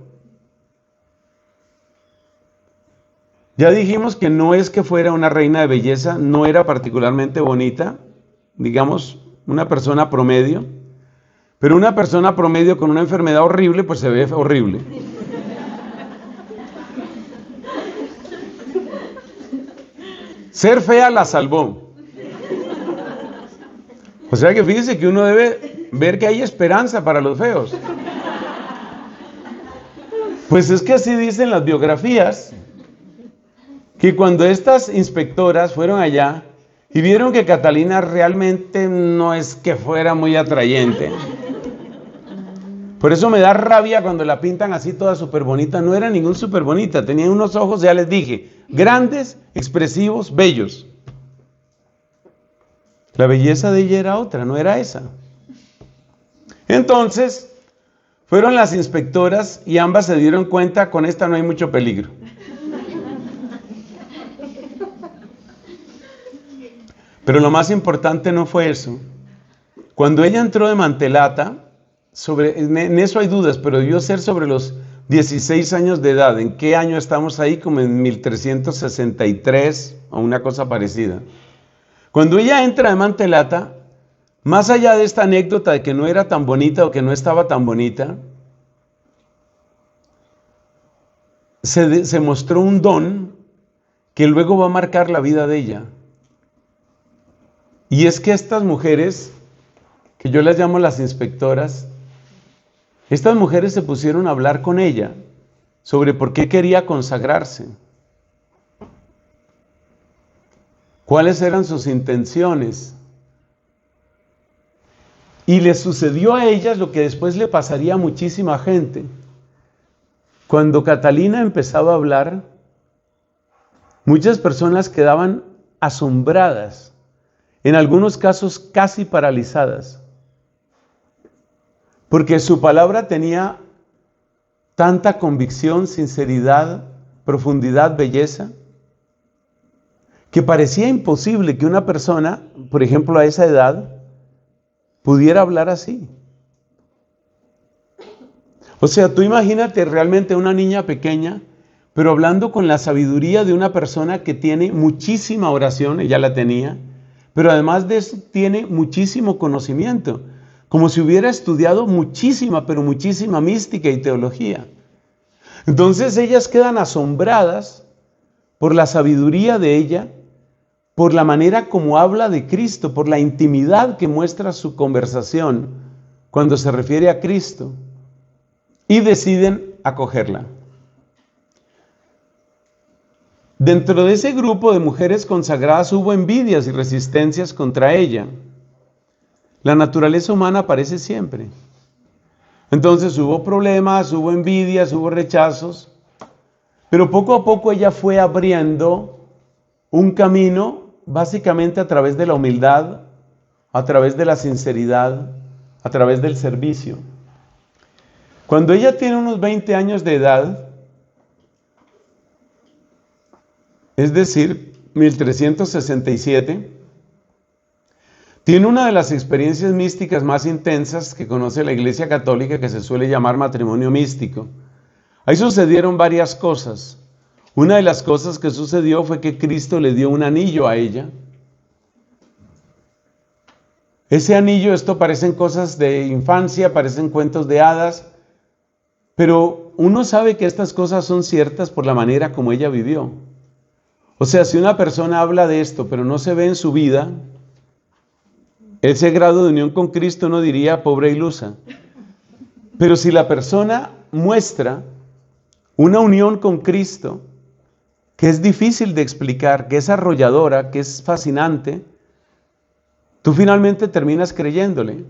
Ya dijimos que no es que fuera una reina de belleza, no era particularmente bonita, digamos, una persona promedio, pero una persona promedio con una enfermedad horrible, pues se ve horrible. Ser fea la salvó. O sea que fíjese que uno debe ver que hay esperanza para los feos. Pues es que así dicen las biografías, que cuando estas inspectoras fueron allá y vieron que Catalina realmente no es que fuera muy atrayente, Por eso me da rabia cuando la pintan así toda súper bonita. No era ningún súper bonita, tenía unos ojos, ya les dije, grandes, expresivos, bellos. La belleza de ella era otra, no era esa. Entonces, fueron las inspectoras y ambas se dieron cuenta, con esta no hay mucho peligro. Pero lo más importante no fue eso. Cuando ella entró de mantelata, en eso hay dudas, pero debió ser sobre los 16 años de edad. ¿En qué año estamos ahí? Como en 1363 o una cosa parecida. Cuando ella entra de mantelata, más allá de esta anécdota de que no era tan bonita o que no estaba tan bonita, se mostró un don que luego va a marcar la vida de ella. Y es que estas mujeres, que yo las llamo las inspectoras, estas mujeres se pusieron a hablar con ella sobre por qué quería consagrarse, cuáles eran sus intenciones. Y le sucedió a ellas lo que después le pasaría a muchísima gente. Cuando Catalina empezaba a hablar, muchas personas quedaban asombradas, en algunos casos casi paralizadas, porque su palabra tenía tanta convicción, sinceridad, profundidad, belleza, que parecía imposible que una persona, por ejemplo a esa edad, pudiera hablar así. O sea, tú imagínate realmente una niña pequeña, pero hablando con la sabiduría de una persona que tiene muchísima oración, ella la tenía, pero además de eso tiene muchísimo conocimiento, como si hubiera estudiado muchísima, pero muchísima mística y teología. Entonces ellas quedan asombradas por la sabiduría de ella, por la manera como habla de Cristo, por la intimidad que muestra su conversación cuando se refiere a Cristo, y deciden acogerla. Dentro de ese grupo de mujeres consagradas hubo envidias y resistencias contra ella. La naturaleza humana aparece siempre. Entonces hubo problemas, hubo envidias, hubo rechazos, pero poco a poco ella fue abriendo un camino básicamente a través de la humildad, a través de la sinceridad, a través del servicio. Cuando ella tiene unos 20 años de edad, es decir, 1367, tiene una de las experiencias místicas más intensas que conoce la Iglesia Católica, que se suele llamar matrimonio místico. Ahí sucedieron varias cosas. Una de las cosas que sucedió fue que Cristo le dio un anillo a ella. Ese anillo, esto parecen cosas de infancia, parecen cuentos de hadas, pero uno sabe que estas cosas son ciertas por la manera como ella vivió. O sea, si una persona habla de esto, pero no se ve en su vida, ese grado de unión con Cristo no diría pobre ilusa. Pero si la persona muestra una unión con Cristo, que es difícil de explicar, que es arrolladora, que es fascinante, tú finalmente terminas creyéndole.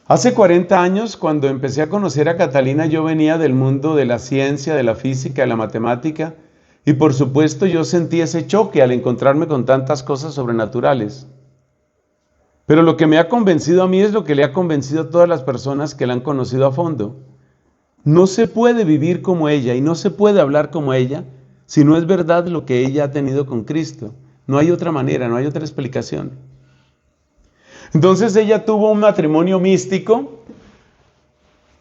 Hace 40 años, cuando empecé a conocer a Catalina, yo venía del mundo de la ciencia, de la física, de la matemática, y por supuesto yo sentí ese choque al encontrarme con tantas cosas sobrenaturales. Pero lo que me ha convencido a mí es lo que le ha convencido a todas las personas que la han conocido a fondo. No se puede vivir como ella y no se puede hablar como ella si no es verdad lo que ella ha tenido con Cristo. No hay otra manera, no hay otra explicación. Entonces ella tuvo un matrimonio místico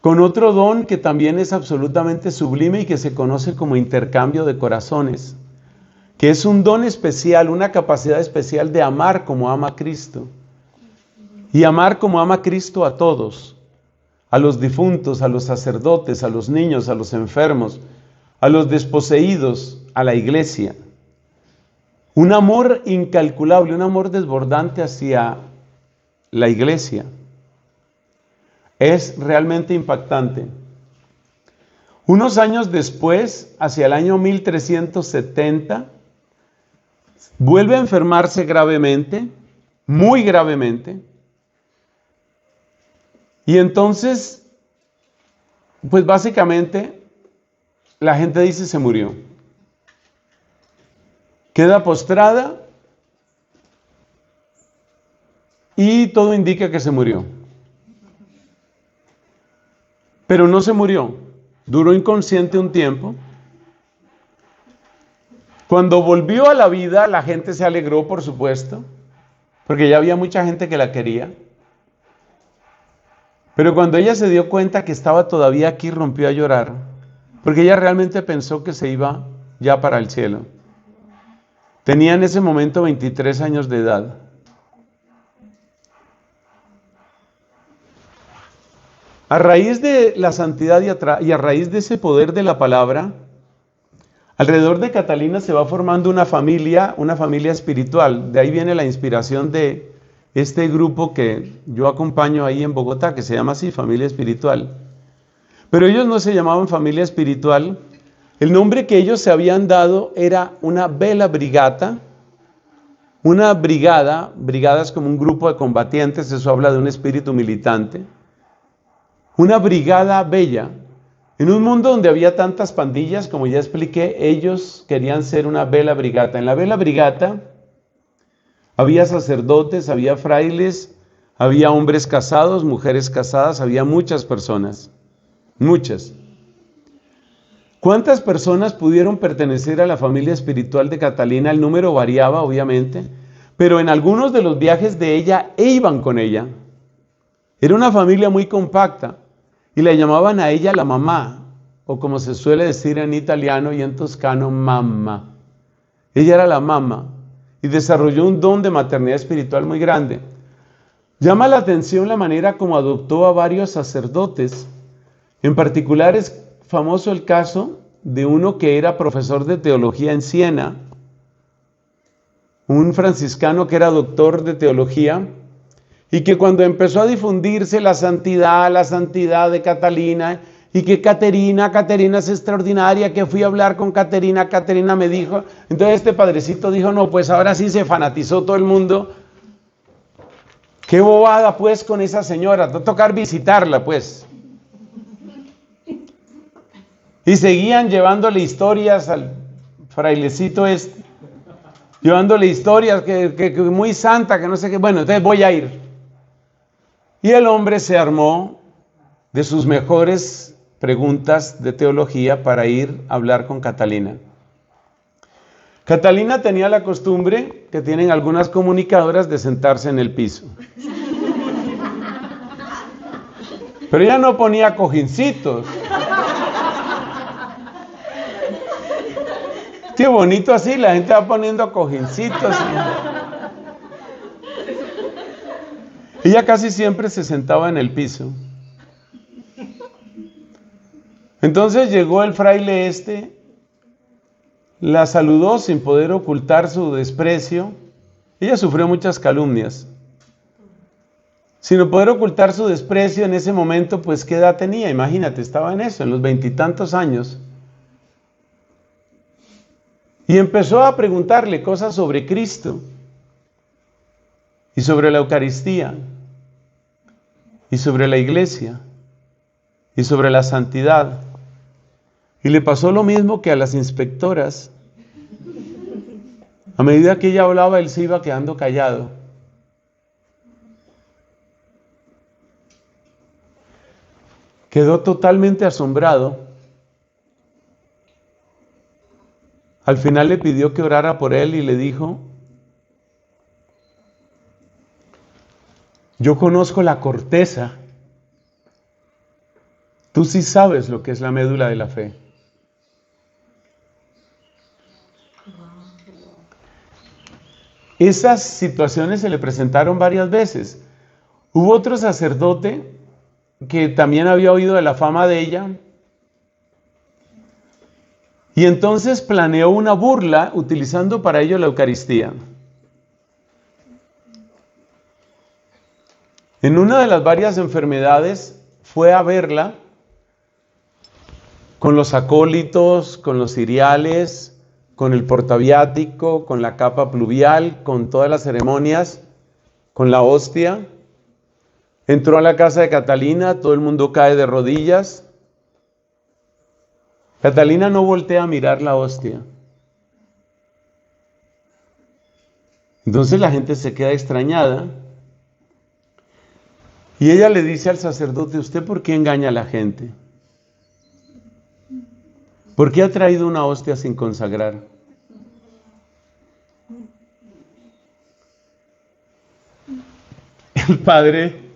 con otro don que también es absolutamente sublime y que se conoce como intercambio de corazones, que es un don especial, una capacidad especial de amar como ama Cristo. Y amar como ama Cristo a todos, a los difuntos, a los sacerdotes, a los niños, a los enfermos, a los desposeídos, a la iglesia. Un amor incalculable, un amor desbordante hacia la iglesia. Es realmente impactante. Unos años después, hacia el año 1370, vuelve a enfermarse gravemente, muy gravemente, Y entonces, pues básicamente, la gente dice se murió. Queda postrada y todo indica que se murió. Pero no se murió, duró inconsciente un tiempo. Cuando volvió a la vida, la gente se alegró, por supuesto, porque ya había mucha gente que la quería. Pero cuando ella se dio cuenta que estaba todavía aquí, rompió a llorar, porque ella realmente pensó que se iba ya para el cielo. Tenía en ese momento 23 años de edad. A raíz de la santidad y a raíz de ese poder de la palabra, alrededor de Catalina se va formando una familia espiritual. De ahí viene la inspiración de este grupo que yo acompaño ahí en Bogotá, que se llama así, Familia Espiritual. Pero ellos no se llamaban Familia Espiritual. El nombre que ellos se habían dado era una Bella Brigata. Una brigada es como un grupo de combatientes, eso habla de un espíritu militante. Una brigada bella. En un mundo donde había tantas pandillas, como ya expliqué, ellos querían ser una Bella Brigata. En la Bella Brigata había sacerdotes, había frailes, había hombres casados, mujeres casadas, había muchas personas, muchas. ¿Cuántas personas pudieron pertenecer a la familia espiritual de Catalina? El número variaba, obviamente, pero en algunos de los viajes de ella iban con ella. Era una familia muy compacta y le llamaban a ella la mamá, o como se suele decir en italiano y en toscano, mamma. Ella era la mamá y desarrolló un don de maternidad espiritual muy grande. Llama la atención la manera como adoptó a varios sacerdotes. En particular es famoso el caso de uno que era profesor de teología en Siena, un franciscano que era doctor de teología, y que cuando empezó a difundirse la santidad de Catalina, y que Caterina es extraordinaria, que fui a hablar con Caterina me dijo, entonces este padrecito dijo, no, pues ahora sí se fanatizó todo el mundo, qué bobada pues con esa señora, va a tocar visitarla pues. Y seguían llevándole historias al frailecito este, llevándole historias que muy santa, que no sé qué, bueno, entonces voy a ir. Y el hombre se armó de sus mejores preguntas de teología para ir a hablar con Catalina. Catalina tenía la costumbre, que tienen algunas comunicadoras, de sentarse en el piso. Pero ella no ponía cojincitos. Qué bonito así, la gente va poniendo cojincitos. Ella casi siempre se sentaba en el piso. Entonces llegó el fraile este, la saludó sin poder ocultar su desprecio. Ella sufrió muchas calumnias. Sin poder ocultar su desprecio en ese momento, pues ¿qué edad tenía? Imagínate, estaba en eso, en los 20 y tantos años. Y empezó a preguntarle cosas sobre Cristo y sobre la Eucaristía y sobre la iglesia y sobre la santidad. Y le pasó lo mismo que a las inspectoras. A medida que ella hablaba, él se iba quedando callado. Quedó totalmente asombrado. Al final le pidió que orara por él y le dijo, yo conozco la corteza, tú sí sabes lo que es la médula de la fe. Esas situaciones se le presentaron varias veces. Hubo otro sacerdote que también había oído de la fama de ella, y entonces planeó una burla utilizando para ello la Eucaristía. En una de las varias enfermedades fue a verla con los acólitos, con los ciriales, con el portaviático, con la capa pluvial, con todas las ceremonias, con la hostia. entró a la casa de Catalina, todo el mundo cae de rodillas. Catalina no voltea a mirar la hostia. Entonces la gente se queda extrañada y ella le dice al sacerdote: ¿usted por qué engaña a la gente? ¿Por qué ha traído una hostia sin consagrar? El padre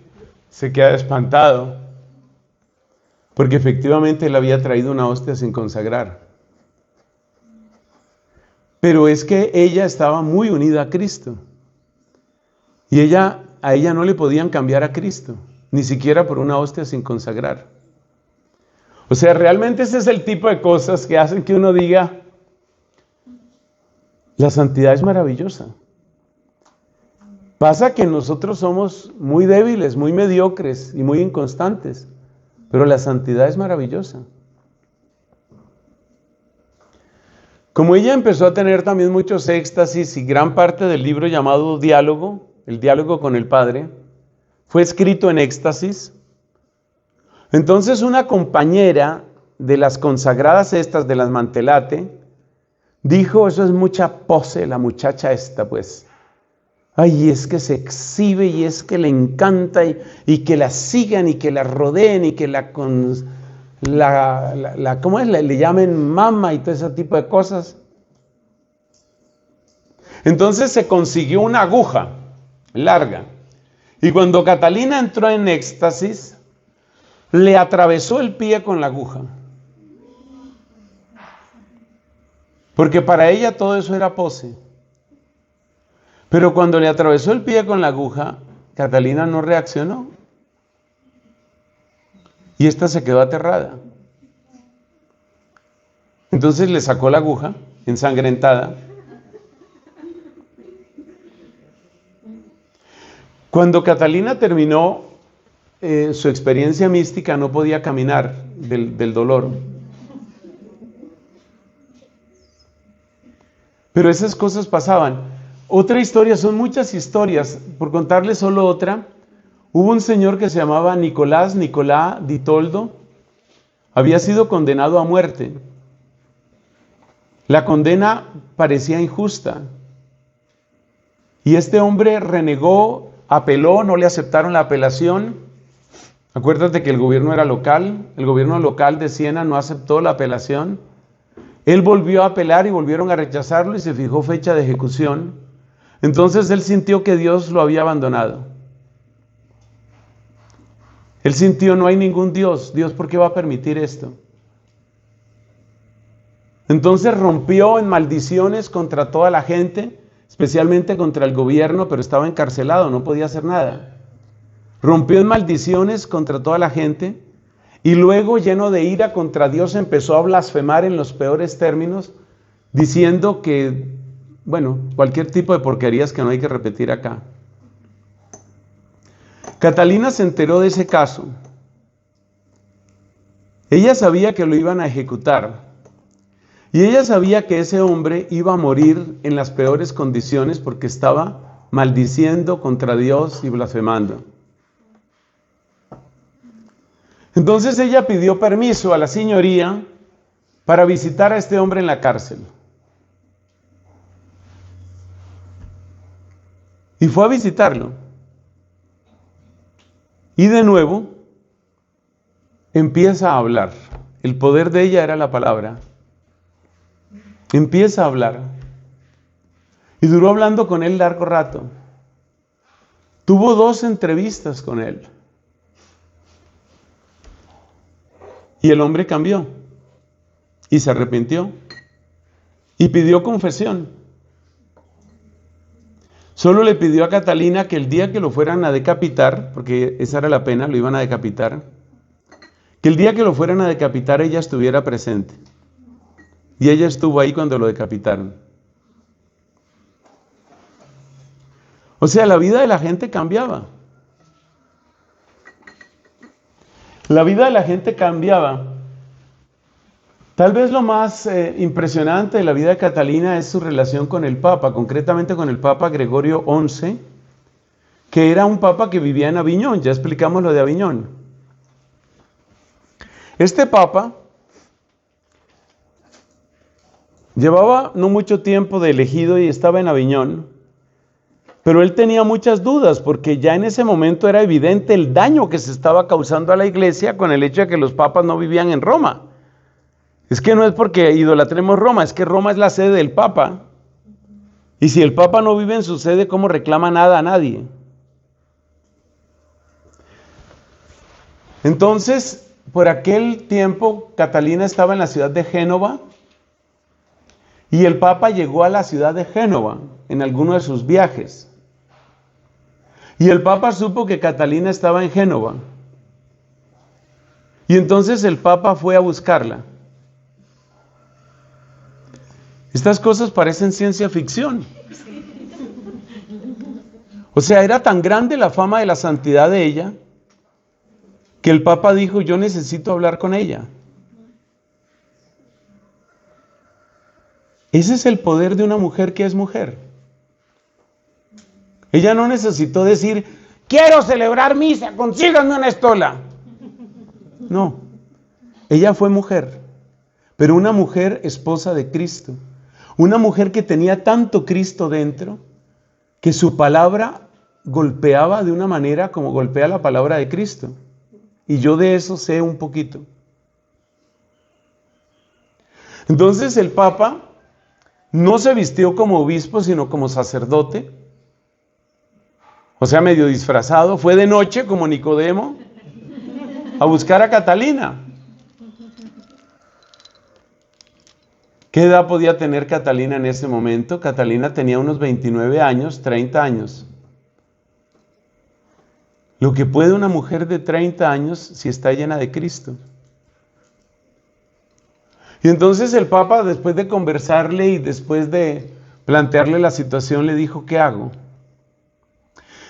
se queda espantado porque efectivamente él había traído una hostia sin consagrar. Pero es que ella estaba muy unida a Cristo y a ella no le podían cambiar a Cristo, ni siquiera por una hostia sin consagrar. O sea, realmente ese es el tipo de cosas que hacen que uno diga: la santidad es maravillosa. Pasa que nosotros somos muy débiles, muy mediocres y muy inconstantes, pero la santidad es maravillosa. Como ella empezó a tener también muchos éxtasis y gran parte del libro llamado Diálogo, el diálogo con el Padre, fue escrito en éxtasis, entonces una compañera de las consagradas estas de las Mantelate dijo: eso es mucha pose la muchacha esta, pues. Ay, es que se exhibe y es que le encanta y que la sigan y que la rodeen y que ¿cómo es? Le llamen mamá y todo ese tipo de cosas. Entonces se consiguió una aguja larga y cuando Catalina entró en éxtasis, le atravesó el pie con la aguja. Porque para ella todo eso era pose. Pero cuando le atravesó el pie con la aguja, Catalina no reaccionó. Y esta se quedó aterrada. Entonces le sacó la aguja, ensangrentada. Cuando Catalina terminó su experiencia mística, no podía caminar del dolor. Pero esas cosas pasaban. Otra historia, son muchas historias, por contarles solo otra. Hubo un señor que se llamaba Nicolás di Toldo, había sido condenado a muerte. La condena parecía injusta. Y este hombre renegó, apeló, no le aceptaron la apelación. Acuérdate que el gobierno era local, el gobierno local de Siena no aceptó la apelación. Él volvió a apelar y volvieron a rechazarlo y se fijó fecha de ejecución. Entonces él sintió que Dios lo había abandonado. Él sintió: no hay ningún Dios. Dios, ¿por qué va a permitir esto? Entonces rompió en maldiciones contra toda la gente, especialmente contra el gobierno, pero estaba encarcelado, no podía hacer nada. Rompió en maldiciones contra toda la gente y luego, lleno de ira contra Dios, empezó a blasfemar en los peores términos, diciendo que, cualquier tipo de porquerías que no hay que repetir acá. Catalina se enteró de ese caso. Ella sabía que lo iban a ejecutar. Y ella sabía que ese hombre iba a morir en las peores condiciones porque estaba maldiciendo contra Dios y blasfemando. Entonces ella pidió permiso a la señoría para visitar a este hombre en la cárcel. Y fue a visitarlo. Y de nuevo empieza a hablar. El poder de ella era la palabra. Empieza a hablar. Y duró hablando con él largo rato. Tuvo 2 entrevistas con él. Y el hombre cambió. Y se arrepintió. Y pidió confesión. Solo le pidió a Catalina que el día que lo fueran a decapitar, porque esa era la pena, lo iban a decapitar, que el día que lo fueran a decapitar ella estuviera presente. Y ella estuvo ahí cuando lo decapitaron. O sea, la vida de la gente cambiaba. La vida de la gente cambiaba. Tal vez lo más impresionante de la vida de Catalina es su relación con el Papa, concretamente con el Papa Gregorio XI, que era un papa que vivía en Aviñón. Ya explicamos lo de Aviñón. Este papa llevaba no mucho tiempo de elegido y estaba en Aviñón, pero él tenía muchas dudas porque ya en ese momento era evidente el daño que se estaba causando a la iglesia con el hecho de que los papas no vivían en Roma. Es que no es porque idolatremos Roma, es que Roma es la sede del papa. Y si el papa no vive en su sede, ¿cómo reclama nada a nadie? Entonces, por aquel tiempo, Catalina estaba en la ciudad de Génova y el papa llegó a la ciudad de Génova en alguno de sus viajes. Y el papa supo que Catalina estaba en Génova. Y entonces el papa fue a buscarla. Estas cosas parecen ciencia ficción. O sea, era tan grande la fama de la santidad de ella que el papa dijo, yo necesito hablar con ella. Ese es el poder de una mujer que es mujer. Ella no necesitó decir, quiero celebrar misa, consíganme una estola. No, ella fue mujer, pero una mujer esposa de Cristo. Una mujer que tenía tanto Cristo dentro, que su palabra golpeaba de una manera como golpea la palabra de Cristo. Y yo de eso sé un poquito. Entonces el Papa no se vistió como obispo, sino como sacerdote. O sea, medio disfrazado. Fue de noche, como Nicodemo, a buscar a Catalina. ¿Qué edad podía tener Catalina en ese momento? Catalina tenía unos 29 años, 30 años. Lo que puede una mujer de 30 años si está llena de Cristo. Y entonces el Papa, después de conversarle y después de plantearle la situación, le dijo, ¿qué hago?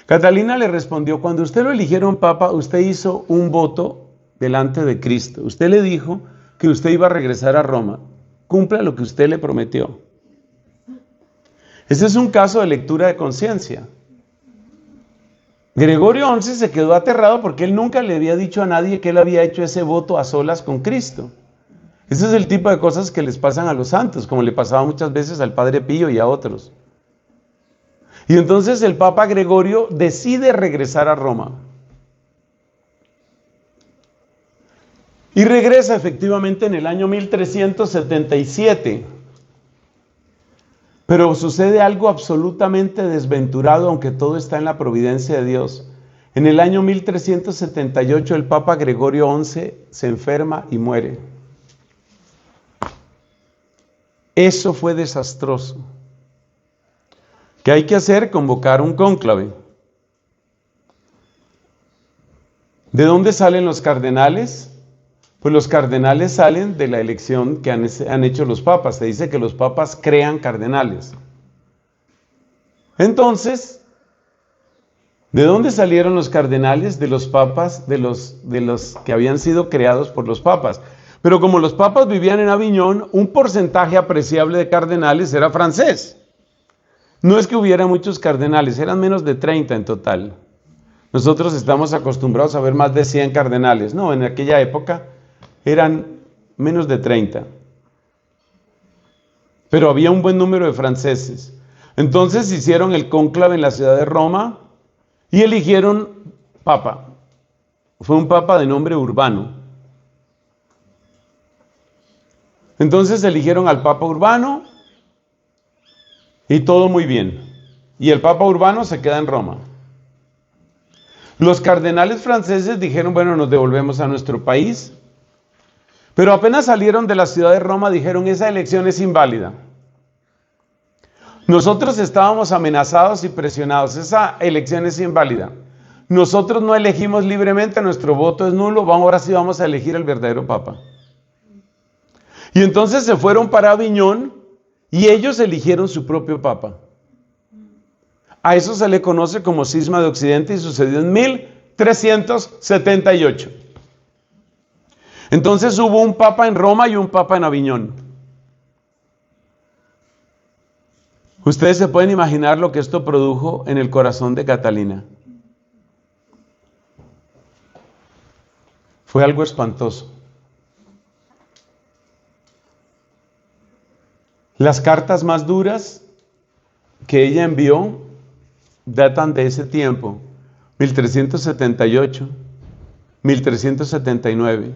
Catalina le respondió, cuando usted lo eligieron Papa, usted hizo un voto delante de Cristo. Usted le dijo que usted iba a regresar a Roma. Cumpla lo que usted le prometió. Ese es un caso de lectura de conciencia. Gregorio XI se quedó aterrado porque él nunca le había dicho a nadie que él había hecho ese voto a solas con Cristo. Ese es el tipo de cosas que les pasan a los santos, como le pasaba muchas veces al Padre Pío y a otros. Y entonces el Papa Gregorio decide regresar a Roma. Y regresa efectivamente en el año 1377. Pero sucede algo absolutamente desventurado, aunque todo está en la providencia de Dios. En el año 1378 el Papa Gregorio XI se enferma y muere. Eso fue desastroso. ¿Qué hay que hacer? Convocar un cónclave. ¿De dónde salen los cardenales? Pues los cardenales salen de la elección que han hecho los papas. Se dice que los papas crean cardenales. Entonces, ¿de dónde salieron los cardenales? De los papas, de los que habían sido creados por los papas. Pero como los papas vivían en Aviñón, un porcentaje apreciable de cardenales era francés. No es que hubiera muchos cardenales, eran menos de 30 en total. Nosotros estamos acostumbrados a ver más de 100 cardenales. No, en aquella época eran menos de 30. Pero había un buen número de franceses. Entonces hicieron el cónclave en la ciudad de Roma y eligieron papa. Fue un papa de nombre Urbano. Entonces eligieron al Papa Urbano y todo muy bien. Y el Papa Urbano se queda en Roma. Los cardenales franceses dijeron, bueno, nos devolvemos a nuestro país. Pero apenas salieron de la ciudad de Roma, dijeron, esa elección es inválida. Nosotros estábamos amenazados y presionados, esa elección es inválida. Nosotros no elegimos libremente, nuestro voto es nulo, ahora sí vamos a elegir el verdadero Papa. Y entonces se fueron para Aviñón y ellos eligieron su propio Papa. A eso se le conoce como Cisma de Occidente y sucedió en 1378. Entonces hubo un Papa en Roma y un Papa en Aviñón. Ustedes se pueden imaginar lo que esto produjo en el corazón de Catalina. Fue algo espantoso. Las cartas más duras que ella envió datan de ese tiempo, 1378, 1379.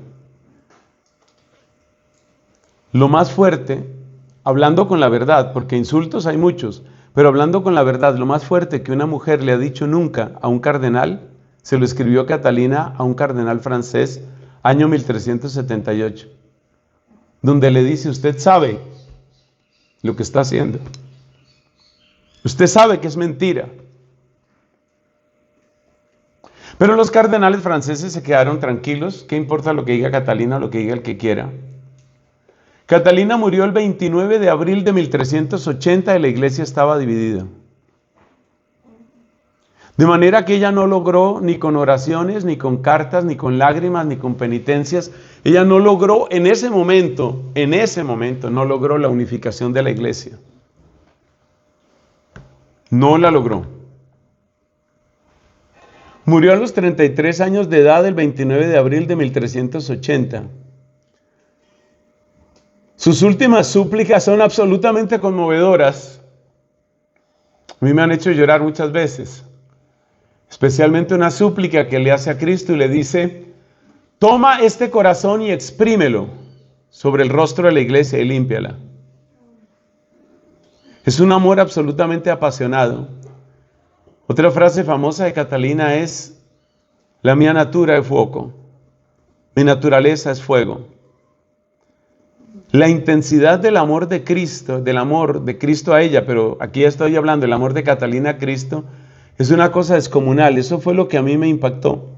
Lo más fuerte, hablando con la verdad, porque insultos hay muchos, pero hablando con la verdad, lo más fuerte que una mujer le ha dicho nunca a un cardenal, se lo escribió Catalina a un cardenal francés, año 1378, donde le dice: usted sabe lo que está haciendo. Usted sabe que es mentira. Pero los cardenales franceses se quedaron tranquilos. ¿Qué importa lo que diga Catalina o lo que diga el que quiera? Catalina murió el 29 de abril de 1380 y la iglesia estaba dividida. De manera que ella no logró, ni con oraciones, ni con cartas, ni con lágrimas, ni con penitencias, ella no logró en ese momento, no logró la unificación de la iglesia. No la logró. Murió a los 33 años de edad el 29 de abril de 1380. Sus últimas súplicas son absolutamente conmovedoras. A mí me han hecho llorar muchas veces. Especialmente una súplica que le hace a Cristo y le dice: toma este corazón y exprímelo sobre el rostro de la iglesia y límpiala. Es un amor absolutamente apasionado. Otra frase famosa de Catalina es: la mia natura es fuoco, mi naturaleza es fuego. La intensidad del amor de Cristo a ella, pero aquí estoy hablando del amor de Catalina a Cristo, es una cosa descomunal. Eso fue lo que a mí me impactó.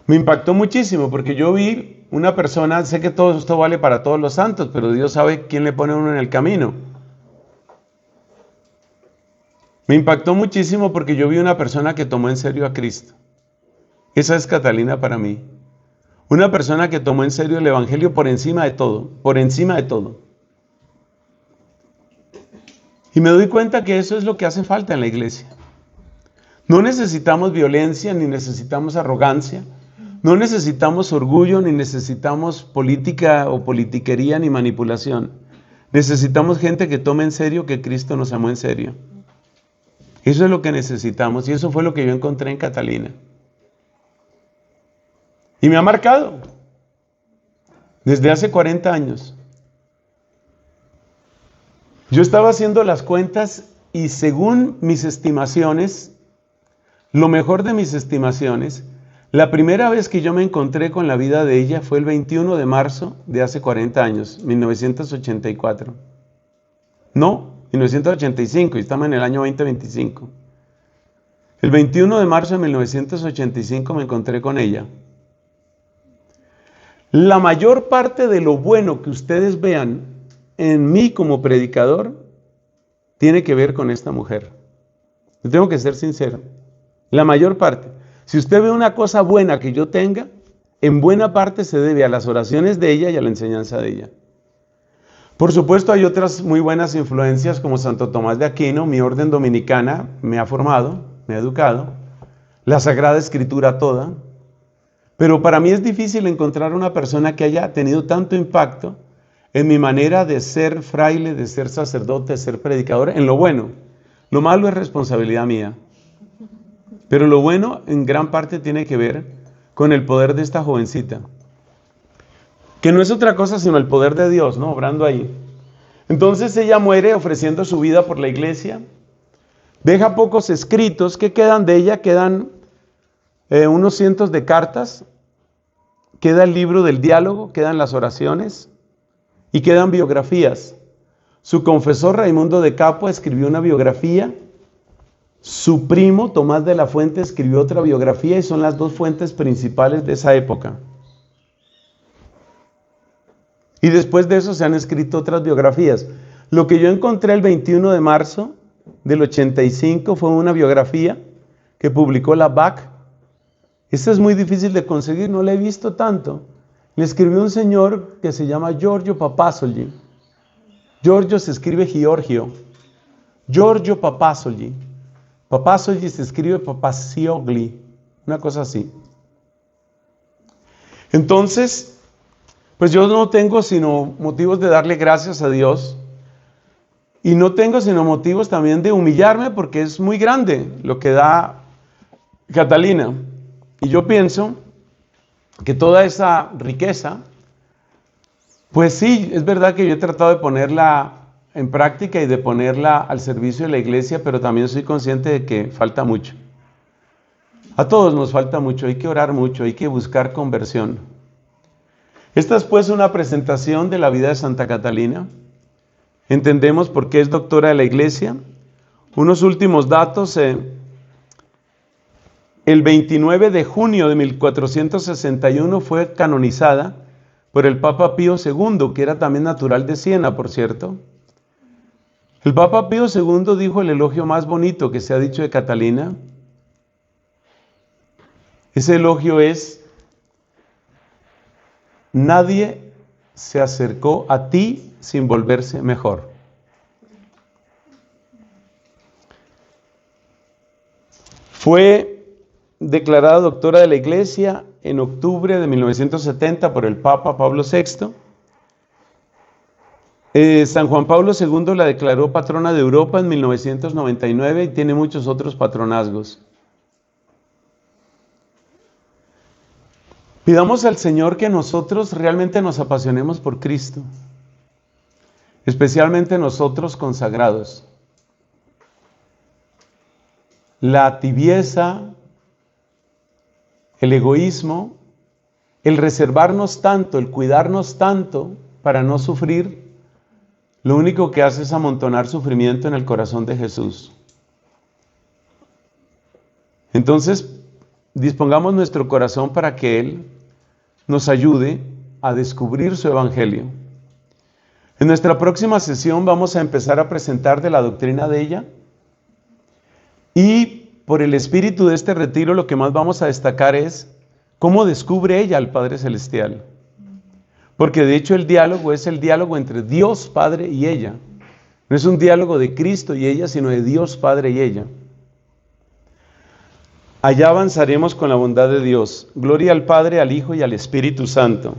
Me impactó muchísimo porque yo vi una persona, sé que todo esto vale para todos los santos, pero Dios sabe quién le pone a uno en el camino. Me impactó muchísimo porque yo vi una persona que tomó en serio a Cristo. Esa es Catalina para mí. Una persona que tomó en serio el Evangelio por encima de todo, por encima de todo. Y me doy cuenta que eso es lo que hace falta en la iglesia. No necesitamos violencia, ni necesitamos arrogancia, no necesitamos orgullo, ni necesitamos política o politiquería, ni manipulación. Necesitamos gente que tome en serio que Cristo nos amó en serio. Eso es lo que necesitamos y eso fue lo que yo encontré en Catalina. Y me ha marcado desde hace 40 años. Yo estaba haciendo las cuentas y según mis estimaciones, lo mejor de mis estimaciones, la primera vez que yo me encontré con la vida de ella fue el 21 de marzo de hace 40 años, 1984. No, 1985, y estamos en el año 2025. El 21 de marzo de 1985 me encontré con ella. La mayor parte de lo bueno que ustedes vean en mí como predicador tiene que ver con esta mujer. Yo tengo que ser sincero. La mayor parte. Si usted ve una cosa buena que yo tenga, en buena parte se debe a las oraciones de ella y a la enseñanza de ella. Por supuesto, hay otras muy buenas influencias como Santo Tomás de Aquino. Mi orden dominicana me ha formado, me ha educado. La Sagrada Escritura toda. Pero para mí es difícil encontrar una persona que haya tenido tanto impacto en mi manera de ser fraile, de ser sacerdote, de ser predicador, en lo bueno. Lo malo es responsabilidad mía. Pero lo bueno en gran parte tiene que ver con el poder de esta jovencita. Que no es otra cosa sino el poder de Dios, ¿no? Obrando ahí. Entonces ella muere ofreciendo su vida por la iglesia. Deja pocos escritos. ¿Qué quedan de ella? Quedan unos cientos de cartas. Queda el libro del diálogo, quedan las oraciones y quedan biografías. Su confesor Raimundo de Capua escribió una biografía. Su primo Tomás de la Fuente escribió otra biografía y son las dos fuentes principales de esa época. Y después de eso se han escrito otras biografías. Lo que yo encontré el 21 de marzo del 85 fue una biografía que publicó la BAC. Esta es muy difícil de conseguir, no la he visto tanto. Le escribió un señor que se llama Giorgio Papasogli. Giorgio se escribe Giorgio. Giorgio Papasogli. Papasogli se escribe Papasiogli. una cosa así. Entonces, pues yo no tengo sino motivos de darle gracias a Dios, y no tengo sino motivos también de humillarme, porque es muy grande lo que da Catalina. Y yo pienso que toda esa riqueza, pues sí, es verdad que yo he tratado de ponerla en práctica y de ponerla al servicio de la iglesia, pero también soy consciente de que falta mucho. A todos nos falta mucho, hay que orar mucho, hay que buscar conversión. Esta es pues una presentación de la vida de Santa Catalina. Entendemos por qué es doctora de la iglesia. Unos últimos datos. El 29 de junio de 1461 fue canonizada por el Papa Pío II, que era también natural de Siena, por cierto. El Papa Pío II dijo el elogio más bonito que se ha dicho de Catalina. Ese elogio es: nadie se acercó a ti sin volverse mejor. Fue declarada doctora de la Iglesia en octubre de 1970 por el Papa Pablo VI. San Juan Pablo II la declaró patrona de Europa en 1999 y tiene muchos otros patronazgos. Pidamos al Señor que nosotros realmente nos apasionemos por Cristo, especialmente nosotros consagrados. La tibieza, el egoísmo, el reservarnos tanto, el cuidarnos tanto para no sufrir, lo único que hace es amontonar sufrimiento en el corazón de Jesús. Entonces, dispongamos nuestro corazón para que Él nos ayude a descubrir su evangelio. En nuestra próxima sesión vamos a empezar a presentar de la doctrina de ella, y por el espíritu de este retiro lo que más vamos a destacar es cómo descubre ella al Padre Celestial. Porque de hecho el diálogo es el diálogo entre Dios Padre y ella. No es un diálogo de Cristo y ella, sino de Dios Padre y ella. Allá avanzaremos con la bondad de Dios. Gloria al Padre, al Hijo y al Espíritu Santo.